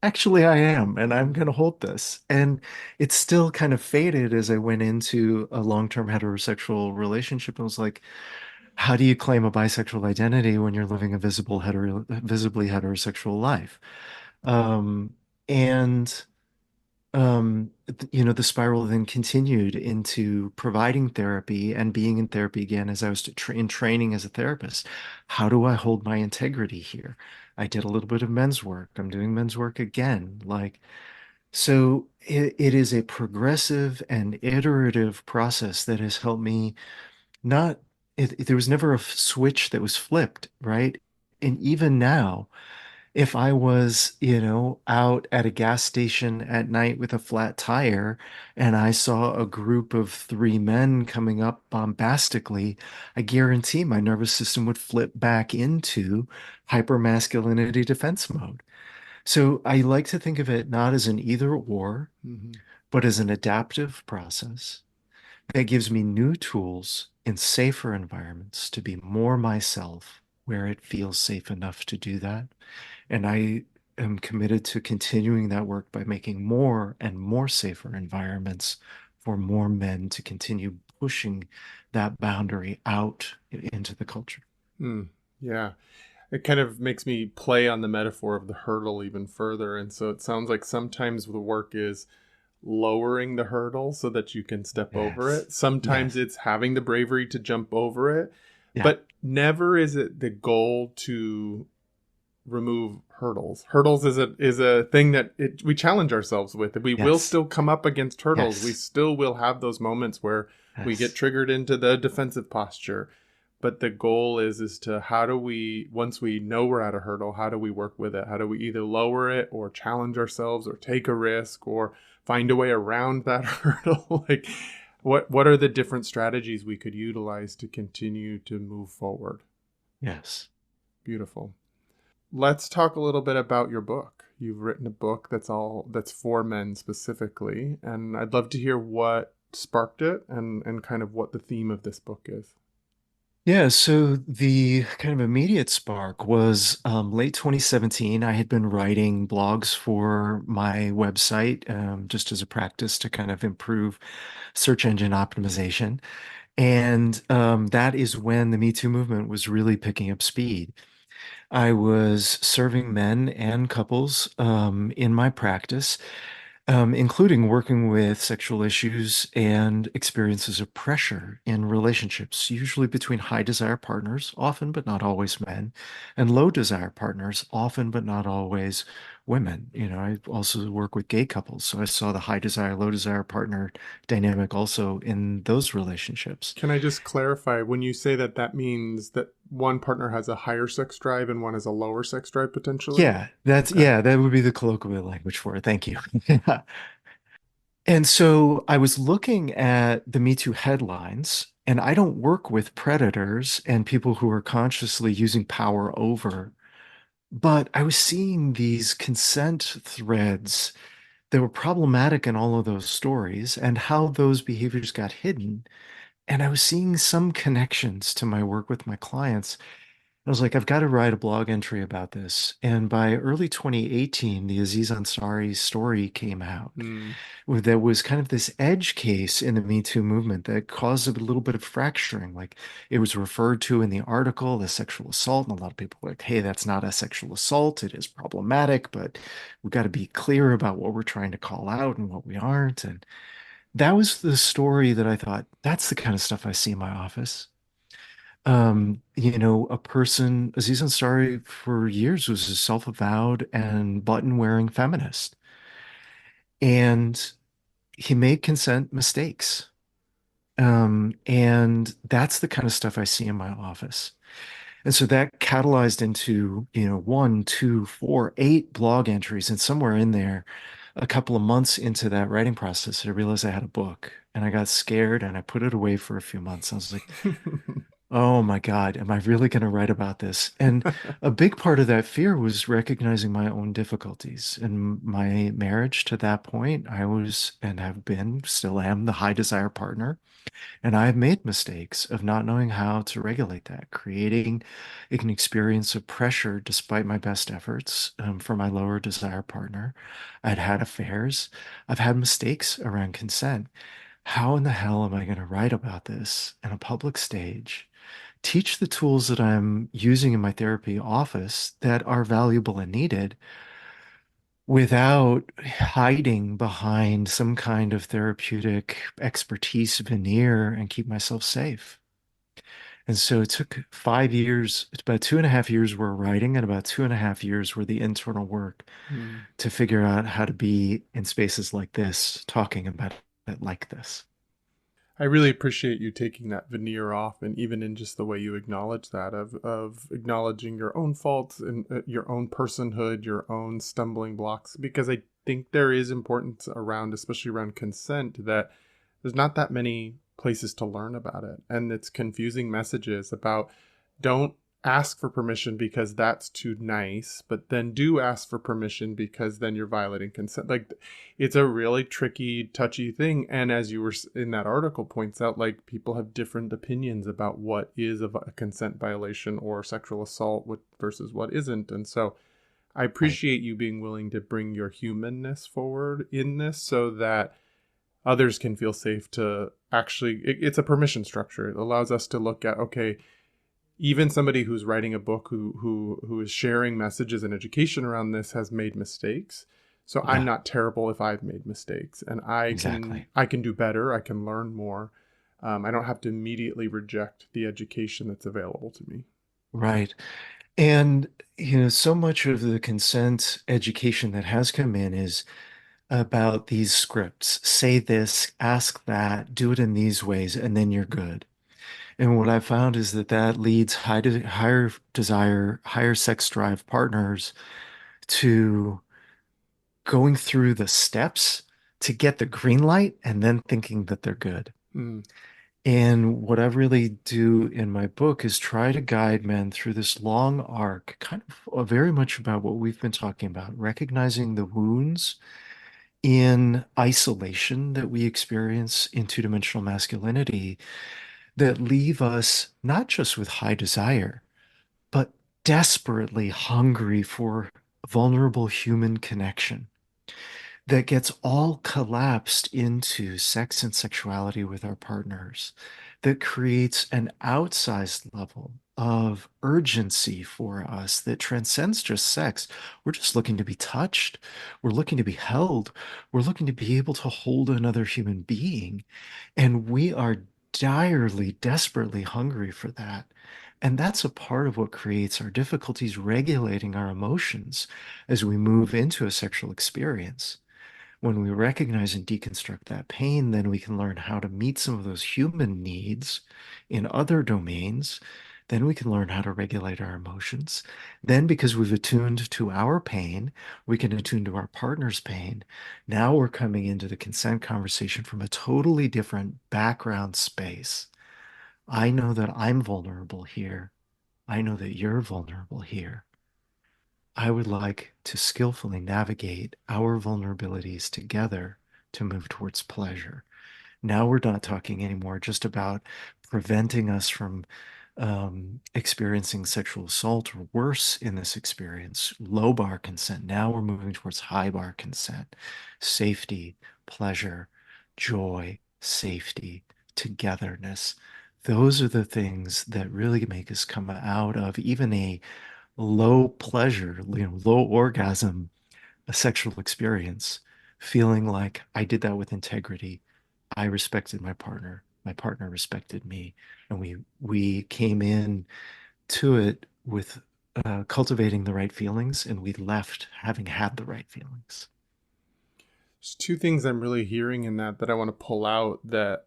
actually, I am, and I'm going to hold this. And it still kind of faded as I went into a long-term heterosexual relationship. I was like, how do you claim a bisexual identity when you're living a visibly heterosexual life? Um, and the spiral then continued into providing therapy and being in therapy again as I was in training as a therapist. How do I hold my integrity here? I did a little bit of men's work. I'm doing men's work again. So it is a progressive and iterative process that has helped me not, there was never a switch that was flipped, right? And even now, if I was, out at a gas station at night with a flat tire and I saw a group of three men coming up bombastically, I guarantee my nervous system would flip back into hypermasculinity defense mode. So I like to think of it not as an either or, Hmm. but as an adaptive process that gives me new tools in safer environments to be more myself where it feels safe enough to do that. And I am committed to continuing that work by making more and more safer environments for more men to continue pushing that boundary out into the culture. Mm, yeah. It kind of makes me play on the metaphor of the hurdle even further. And so it sounds like sometimes the work is lowering the hurdle so that you can step over Yes. it. Sometimes Yes. it's having the bravery to jump over it, Yeah. but never is it the goal to remove hurdles. Hurdles is a thing that we challenge ourselves with. We will Yes. still come up against hurdles. We Yes. still will have those moments where we get Yes. triggered into the defensive posture. But the goal is to how do we, once we know we're at a hurdle, how do we work with it? How do we either lower it or challenge ourselves or take a risk or find a way around that hurdle? Like what are the different strategies we could utilize to continue to move forward? Yes. Beautiful. Let's talk a little bit about your book. You've written a book that's for men specifically, and I'd love to hear what sparked it and kind of what the theme of this book is. Yeah, so the kind of immediate spark was late 2017. I had been writing blogs for my website just as a practice to kind of improve search engine optimization. And that is when the Me Too movement was really picking up speed. I was serving men and couples in my practice, including working with sexual issues and experiences of pressure in relationships, usually between high desire partners, often but not always men, and low desire partners, often but not always women. I also work with gay couples, so I saw the high desire, low desire partner dynamic also in those relationships. Can I just clarify when you say that that means that one partner has a higher sex drive and one has a lower sex drive potentially? Okay. That would be the colloquial language for it. Thank you. And so I was looking at the Me Too headlines, and I don't work with predators and people who are consciously using power over, but I was seeing these consent threads that were problematic in all of those stories and how those behaviors got hidden. And I was seeing some connections to my work with my clients. I was like, I've got to write a blog entry about this. And by early 2018, the Aziz Ansari story came out Hmm. there was kind of this edge case in the Me Too movement that caused a little bit of fracturing. Like it was referred to in the article as sexual assault, and a lot of people were like, hey, that's not a sexual assault. It is problematic, but we've got to be clear about what we're trying to call out and what we aren't. And that was the story that I thought, that's the kind of stuff I see in my office. A person, Aziz Ansari for years was a self-avowed and button-wearing feminist. And he made consent mistakes. And that's the kind of stuff I see in my office. And so that catalyzed into, one, two, four, eight blog entries. And somewhere in there, a couple of months into that writing process, I realized I had a book and I got scared and I put it away for a few months. I was like, Oh my God, am I really going to write about this? And a big part of that fear was recognizing my own difficulties. In my marriage to that point, I was and have been, still am, the high desire partner. And I've made mistakes of not knowing how to regulate that, creating an experience of pressure despite my best efforts for my lower desire partner. I'd had affairs. I've had mistakes around consent. How in the hell am I going to write about this in a public stage? Teach the tools that I'm using in my therapy office that are valuable and needed without hiding behind some kind of therapeutic expertise veneer and keep myself safe. And so it took 5 years, it's about 2.5 years were writing and about 2.5 years were the internal work Hmm. to figure out how to be in spaces like this, talking about it like this. I really appreciate you taking that veneer off, and even in just the way you acknowledge that, of acknowledging your own faults and your own personhood, your own stumbling blocks, because I think there is importance around, especially around consent, that there's not that many places to learn about it, and it's confusing messages about don't ask for permission because that's too nice, but then do ask for permission because then you're violating consent. Like, it's a really tricky, touchy thing. And as you were in that article points out, like, people have different opinions about what is a consent violation or sexual assault versus what isn't. And so I Right. appreciate you being willing to bring your humanness forward in this so that others can feel safe to actually, it's a permission structure. It allows us to look at, okay, even somebody who's writing a book who is sharing messages and education around this has made mistakes. So I'm Yeah, not terrible if I've made mistakes, and exactly. I can do better. I can learn more. I don't have to immediately reject the education that's available to me. Right. And, so much of the consent education that has come in is about these scripts. Say this, ask that, do it in these ways, and then you're good. And what I found is that that leads higher desire, higher sex drive partners to going through the steps to get the green light and then thinking that they're good. Mm, And what I really do in my book is try to guide men through this long arc, kind of very much about what we've been talking about, recognizing the wounds in isolation that we experience in two-dimensional masculinity that leave us not just with high desire, but desperately hungry for vulnerable human connection that gets all collapsed into sex and sexuality with our partners, that creates an outsized level of urgency for us that transcends just sex. We're just looking to be touched. We're looking to be held. We're looking to be able to hold another human being. And we are direly, desperately hungry for that. And that's a part of what creates our difficulties regulating our emotions as we move into a sexual experience. When we recognize and deconstruct that pain, then we can learn how to meet some of those human needs in other domains. Then we can learn how to regulate our emotions. Then, because we've attuned to our pain, we can attune to our partner's pain. Now we're coming into the consent conversation from a totally different background space. I know that I'm vulnerable here. I know that you're vulnerable here. I would like to skillfully navigate our vulnerabilities together to move towards pleasure. Now we're not talking anymore just about preventing us from experiencing sexual assault or worse in this experience, low bar consent. Now we're moving towards high bar consent, safety, pleasure, joy, safety, togetherness. Those are the things that really make us come out of even a low pleasure, low orgasm, a sexual experience, feeling like I did that with integrity. I respected my partner respected me, and we came in to it with cultivating the right feelings, and we left having had the right feelings. there's two things I'm really hearing in that I want to pull out that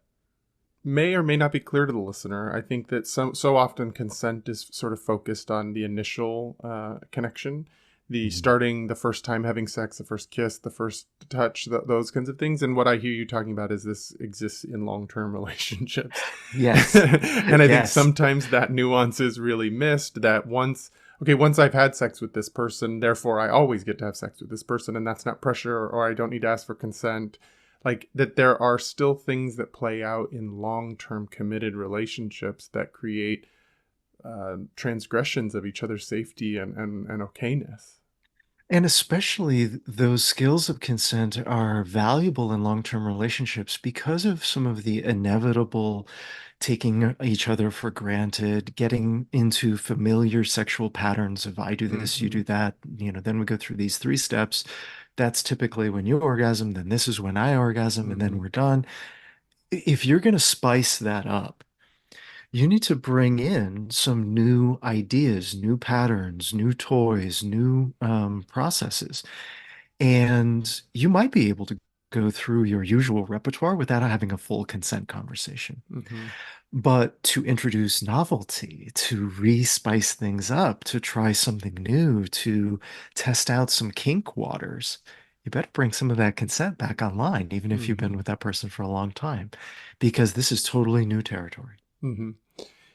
may or may not be clear to the listener. I think that so often consent is sort of focused on the initial connection, the Mhm. starting the first time having sex, the first kiss, the first touch, those kinds of things. And what I hear you talking about is this exists in long-term relationships. Yes. And I think Yes. sometimes that nuance is really missed, that once I've had sex with this person, therefore I always get to have sex with this person, and that's not pressure, or I don't need to ask for consent. Like that there are still things that play out in long-term committed relationships that create transgressions of each other's safety and okayness. And especially those skills of consent are valuable in long-term relationships because of some of the inevitable taking each other for granted, getting into familiar sexual patterns of I do this, you Mm-hmm. do that, then we go through these three steps. That's typically when you orgasm, then this is when I orgasm, and then Mm-hmm. we're done. If you're going to spice that up, you need to bring in some new ideas, new patterns, new toys, new processes. And you might be able to go through your usual repertoire without having a full consent conversation. Mm-hmm. But to introduce novelty, to re-spice things up, to try something new, to test out some kink waters, you better bring some of that consent back online, even if you've been Mm-hmm. with that person for a long time, because this is totally new territory. Mm-hmm.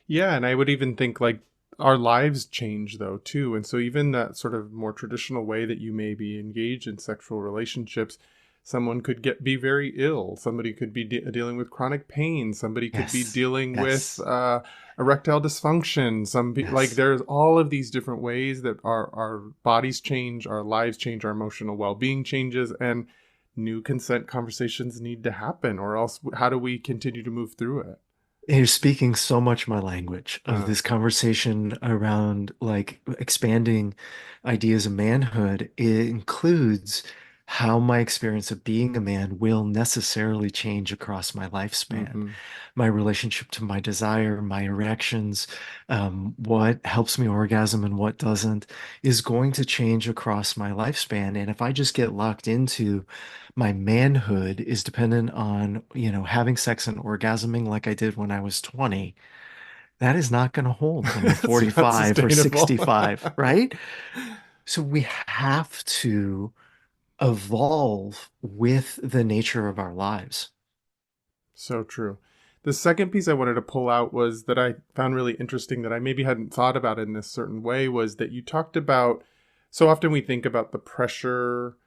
Yeah, and I would even think like our lives change though too, and so even that sort of more traditional way that you may be engaged in sexual relationships, someone could be very ill. Somebody could be dealing with chronic pain. Somebody could be Yes, dealing with yes, erectile dysfunction. Like yes. there's all of these different ways that our bodies change, our lives change, our emotional well-being changes, and new consent conversations need to happen, or else how do we continue to move through it? You're speaking so much my language of Uh, this conversation around like expanding ideas of manhood. It includes how my experience of being a man will necessarily change across my lifespan. mm-hmm. My relationship to my desire, my erections, what helps me orgasm and what doesn't, is going to change across my lifespan. And if I just get locked into my manhood is dependent on, having sex and orgasming like I did when I was 20, that is not going to hold when you're It's not 45 or sustainable. 65, right? So we have to evolve with the nature of our lives. So true. The second piece I wanted to pull out was that I found really interesting that I maybe hadn't thought about in this certain way was that you talked about so often we think about the pressure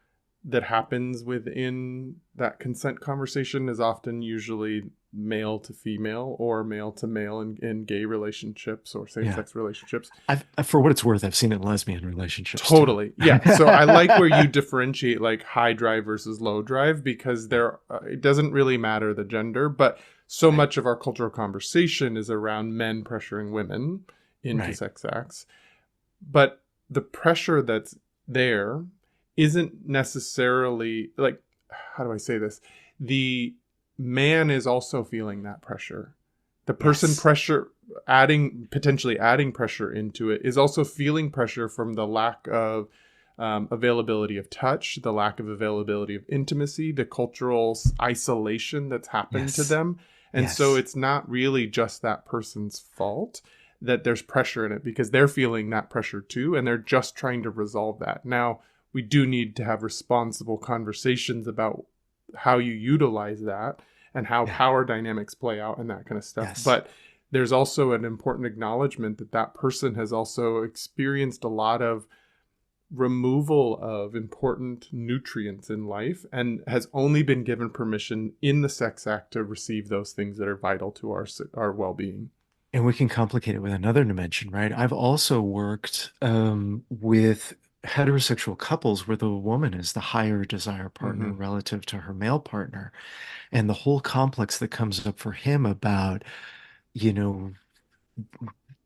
that happens within that consent conversation is often usually male to female or male to male in gay relationships or same Yeah. sex relationships. For what it's worth, I've seen it in lesbian relationships too. Totally. Yeah. So I like where you differentiate like high drive versus low drive because Yeah, it doesn't really matter the gender, but so right, much of our cultural conversation is around men pressuring women into right. sex acts. But the pressure that's there isn't necessarily like, how do I say this? The man is also feeling that pressure. The person Yes, potentially adding pressure into it is also feeling pressure from the lack of availability of touch, the lack of availability of intimacy, the cultural isolation that's happened to yes, them. And so yes. it's not really just that person's fault that there's pressure in it because they're feeling that pressure too. And they're just trying to resolve that. Now, we do need to have responsible conversations about how you utilize that and how Yeah, power dynamics play out and that kind of stuff. yes. But there's also an important acknowledgement that that person has also experienced a lot of removal of important nutrients in life and has only been given permission in the sex act to receive those things that are vital to our well-being. And we can complicate it with another dimension, right? I've also worked with heterosexual couples where the woman is the higher desire partner Mm-hmm. relative to her male partner. And the whole complex that comes up for him about, you know,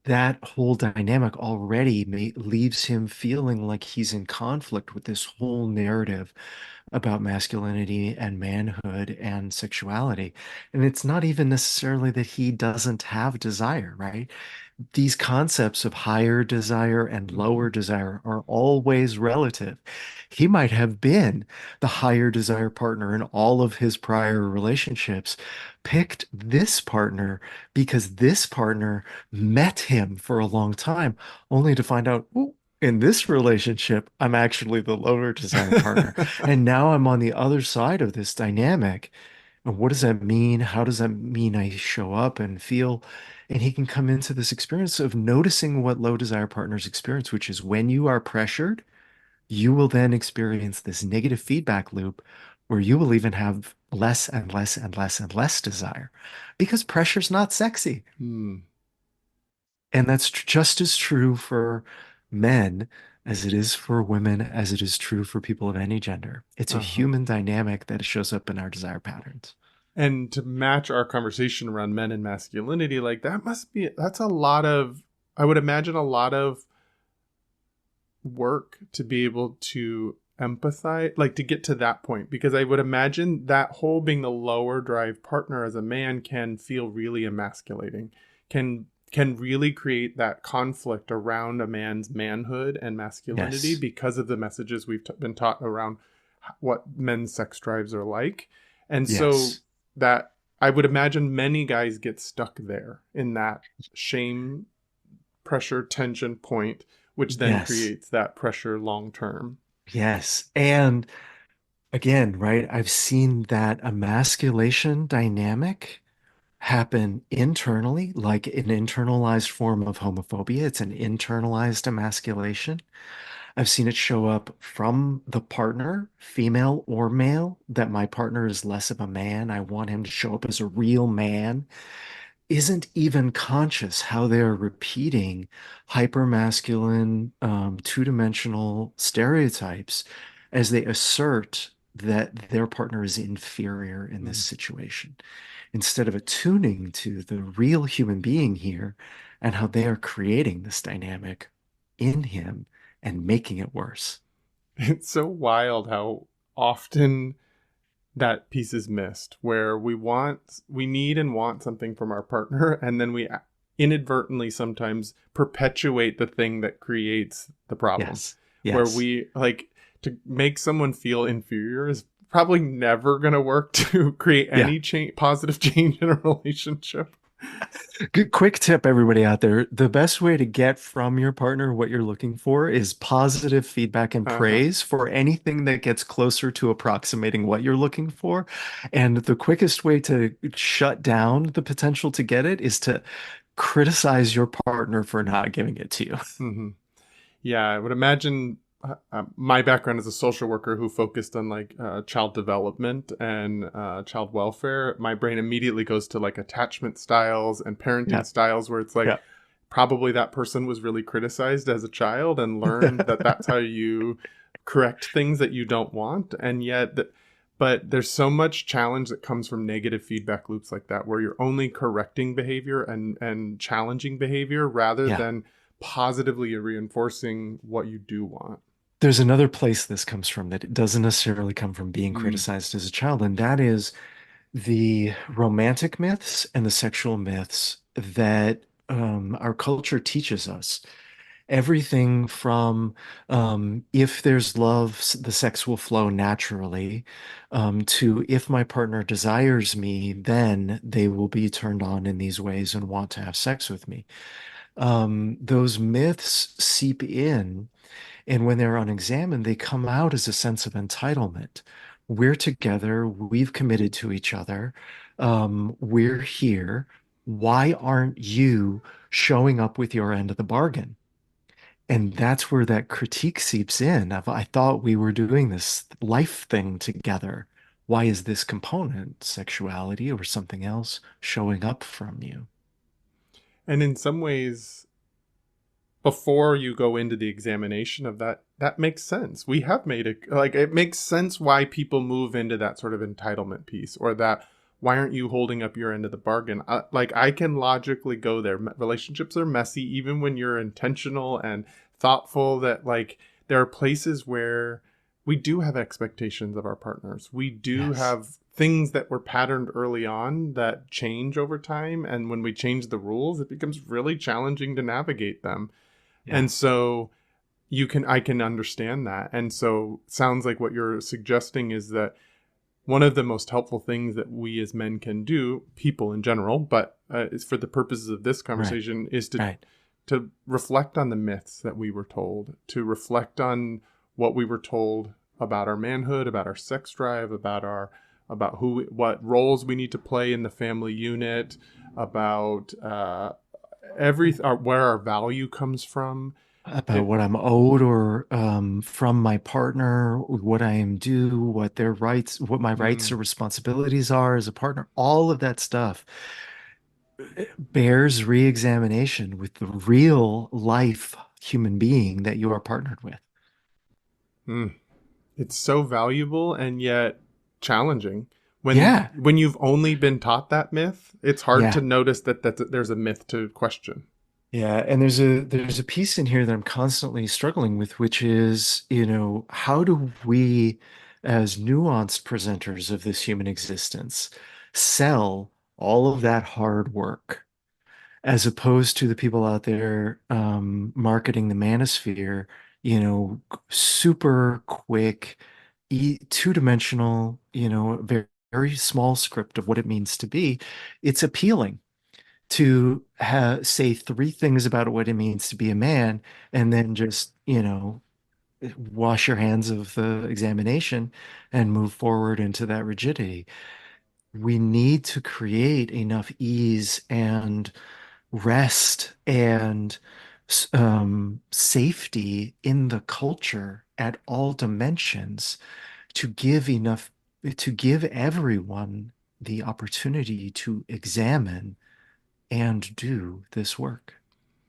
that whole dynamic already leaves him feeling like he's in conflict with this whole narrative about masculinity and manhood and sexuality. And it's not even necessarily that he doesn't have desire, right? These concepts of higher desire and Mm-hmm. lower desire are always relative. He might have been the higher desire partner in all of his prior relationships, picked this partner because this partner met him for a long time, only to find out, oh, in this relationship, I'm actually the lower desire partner. And now I'm on the other side of this dynamic. And what does that mean? How does that mean I show up and feel? And he can come into this experience of noticing what low desire partners experience, which is when you are pressured, you will then experience this negative feedback loop where you will even have less and less and less and less desire because pressure's not sexy. Hmm. And that's just as true for men as it is for women, as it is true for people of any gender. It's a Uh-huh. human dynamic that shows up in our desire patterns. And to match our conversation around men and masculinity, like that's a lot of, I would imagine, a lot of work to be able to empathize, like to get to that point, because I would imagine that whole being the lower drive partner as a man can feel really emasculating, can really create that conflict around a man's manhood and masculinity Yes. because of the messages we've been taught around what men's sex drives are like. And so Yes. that, I would imagine many guys get stuck there in that shame, pressure, tension point, which then Yes. creates that pressure long term. Yes. And again, right, I've seen that emasculation dynamic happen internally, like an internalized form of homophobia. It's an internalized emasculation. I've seen it show up from the partner, female or male, that my partner is less of a man. I want him to show up as a real man. Isn't even conscious how they're repeating hypermasculine, two-dimensional stereotypes as they assert that their partner is inferior in this Mm. situation, instead of attuning to the real human being here and how they are creating this dynamic in him and making it worse. It's so wild how often that piece is missed, where we need and want something from our partner, and then we inadvertently sometimes perpetuate the thing that creates the problem, Yes. where Yes. we like to make someone feel inferior is probably never going to work to create Yeah. any positive change in a relationship. Good quick tip, everybody out there. The best way to get from your partner what you're looking for is positive feedback and Uh-huh. praise for anything that gets closer to approximating what you're looking for. And the quickest way to shut down the potential to get it is to criticize your partner for not giving it to you. Hmm. Yeah, I would imagine my background as a social worker who focused on like child development and child welfare. My brain immediately goes to like attachment styles and parenting Yeah. styles, where it's like Yeah. probably that person was really criticized as a child and learned that that's how you correct things that you don't want. And yet, but there's so much challenge that comes from negative feedback loops like that, where you're only correcting behavior and challenging behavior rather Yeah. than positively reinforcing what you do want. There's another place this comes from that it doesn't necessarily come from being Mm. criticized as a child, and that is the romantic myths and the sexual myths that our culture teaches us. Everything from if there's love, the sex will flow naturally, to if my partner desires me, then they will be turned on in these ways and want to have sex with me. Those myths seep in, and when they're unexamined, they come out as a sense of entitlement. We're together, we've committed to each other, we're here. Why aren't you showing up with your end of the bargain? And that's where that critique seeps in of, I thought we were doing this life thing together. Why is this component, sexuality or something else, showing up from you? And in some ways, before you go into the examination of that, that makes sense. We have made it like it makes sense why people move into that sort of entitlement piece, or that why aren't you holding up your end of the bargain? Like I can logically go there. Relationships are messy, even when you're intentional and thoughtful. That like there are places where we do have expectations of our partners. We do Yes. have things that were patterned early on that change over time, and when we change the rules, it becomes really challenging to navigate them. Yeah. And so I can understand that. And so sounds like what you're suggesting is that one of the most helpful things that we as men can do, people in general, but is for the purposes of this Right. conversation, is to Right. to reflect on the myths that we were told, to reflect on what we were told about our manhood, about our sex drive, about what roles we need to play in the family unit, about where our value comes from. About what I'm owed or from my partner, what I am due, what my rights or Mm, responsibilities are as a partner, all of that stuff bears re-examination with the real life human being that you are partnered with. mm. It's so valuable and yet challenging. Yeah, When you've only been taught that myth, it's hard to yeah, notice that there's a myth to question. yeah. And there's a piece in here that I'm constantly struggling with, which is, how do we, as nuanced presenters of this human existence, sell all of that hard work? As opposed to the people out there marketing the manosphere, super quick, two-dimensional, very, very small script of what it means to be. It's appealing to say three things about what it means to be a man and then just, wash your hands of the examination and move forward into that rigidity. We need to create enough ease and rest and safety in the culture at all dimensions to give everyone the opportunity to examine and do this work.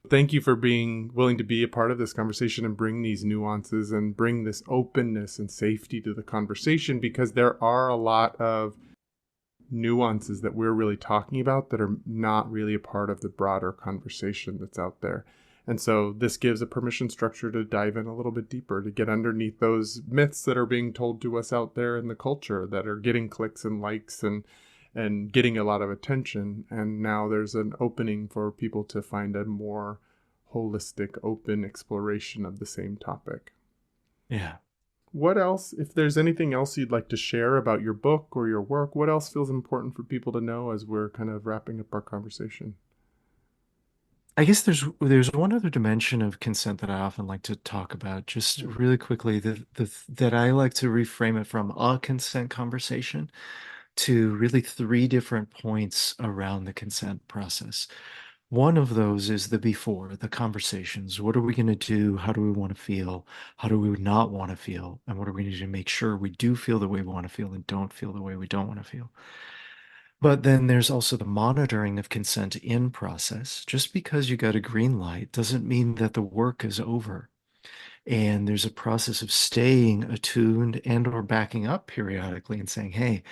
Thank you for being willing to be a part of this conversation and bring these nuances and bring this openness and safety to the conversation, because there are a lot of nuances that we're really talking about that are not really a part of the broader conversation that's out there. And so this gives a permission structure to dive in a little bit deeper, to get underneath those myths that are being told to us out there in the culture that are getting clicks and likes and getting a lot of attention. And now there's an opening for people to find a more holistic, open exploration of the same topic. Yeah. What else, if there's anything else you'd like to share about your book or your work, what else feels important for people to know as we're kind of wrapping up our conversation? I guess there's one other dimension of consent that I often like to talk about, just really quickly, that I like to reframe it from a consent conversation to really three different points around the consent process. One of those is the before, the conversations. What are we going to do? How do we want to feel? How do we not want to feel? And what are we going to do to make sure we do feel the way we want to feel and don't feel the way we don't want to feel? But then there's also the monitoring of consent in process. Just because you got a green light doesn't mean that the work is over. And there's a process of staying attuned and or backing up periodically and saying, hey,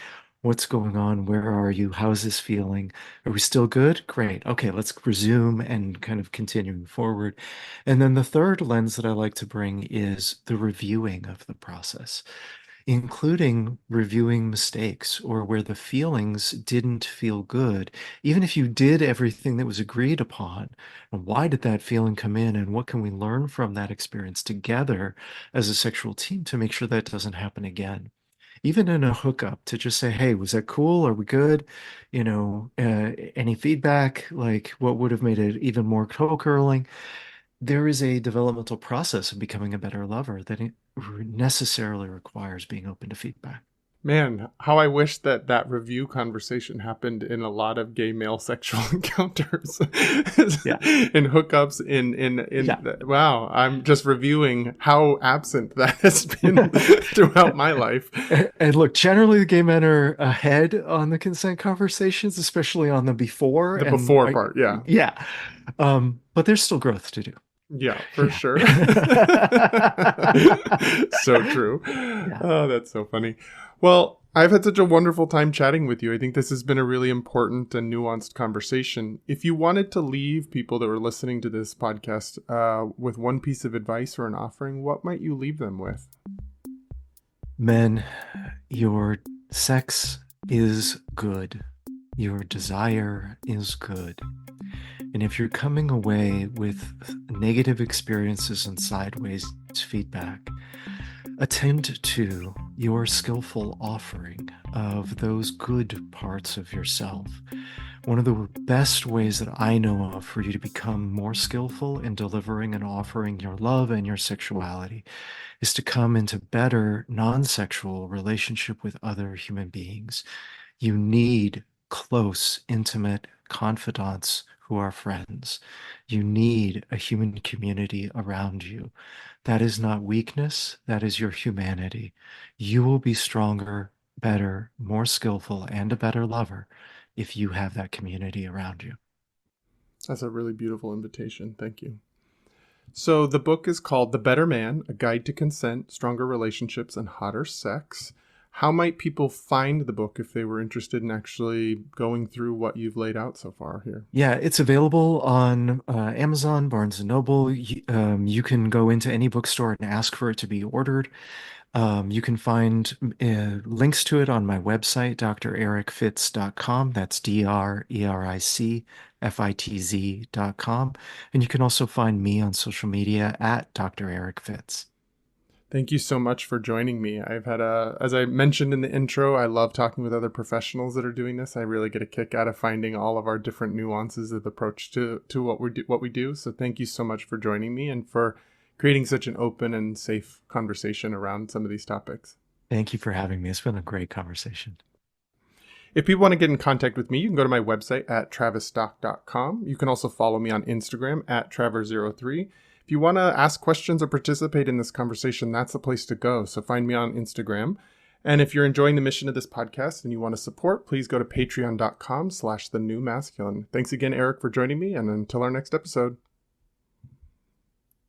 what's going on? Where are you? How's this feeling? Are we still good? Great. Okay, let's resume and kind of continuing forward. And then the third lens that I like to bring is the reviewing of the process, including reviewing mistakes or where the feelings didn't feel good. Even if you did everything that was agreed upon, and why did that feeling come in, and what can we learn from that experience together as a sexual team to make sure that doesn't happen again? Even in a hookup, to just say, hey, was that cool? Are we good? Any feedback? Like, what would have made it even more toe curling? There is a developmental process of becoming a better lover that it necessarily requires being open to feedback. Man, how I wish that review conversation happened in a lot of gay male sexual encounters, Yeah. in hookups. Yeah. Wow, I'm just reviewing how absent that has been throughout my life. And look, generally the gay men are ahead on the consent conversations, especially on the before. The And before part, yeah. yeah. But there's still growth to do. Yeah, for Yeah. sure. So true. Yeah. Oh, that's so funny. Well, I've had such a wonderful time chatting with you. I think this has been a really important and nuanced conversation. If you wanted to leave people that were listening to this podcast with one piece of advice or an offering, what might you leave them with? Men, your sex is good. Your desire is good. And if you're coming away with negative experiences and sideways feedback, attend to your skillful offering of those good parts of yourself, One of the best ways that I know of for you to become more skillful in delivering and offering your love and your sexuality is to come into better non-sexual relationship with other human beings. You need close, intimate confidants who are friends. You need a human community around you. That is not weakness, that is your humanity. You will be stronger, better, more skillful, and a better lover if you have that community around you. That's a really beautiful invitation. Thank you. So the book is called The Better Man, A Guide to Consent, Stronger Relationships, and Hotter Sex. How might people find the book if they were interested in actually going through what you've laid out so far here? Yeah, it's available on Amazon, Barnes and Noble. You can go into any bookstore and ask for it to be ordered. You can find links to it on my website, drericfitz.com. That's DRERICFITZ.com. And you can also find me on social media at Dr. Eric Fitz. Thank you so much for joining me. As I mentioned in the intro, I love talking with other professionals that are doing this. I really get a kick out of finding all of our different nuances of the approach to what we do. So thank you so much for joining me and for creating such an open and safe conversation around some of these topics. Thank you for having me. It's been a great conversation. If people want to get in contact with me, you can go to my website at travisstock.com. You can also follow me on Instagram at Traver03. If you want to ask questions or participate in this conversation, that's the place to go. So find me on Instagram. And if you're enjoying the mission of this podcast and you want to support, please go to patreon.com/thenewmasculine. Thanks again, Eric, for joining me. And until our next episode.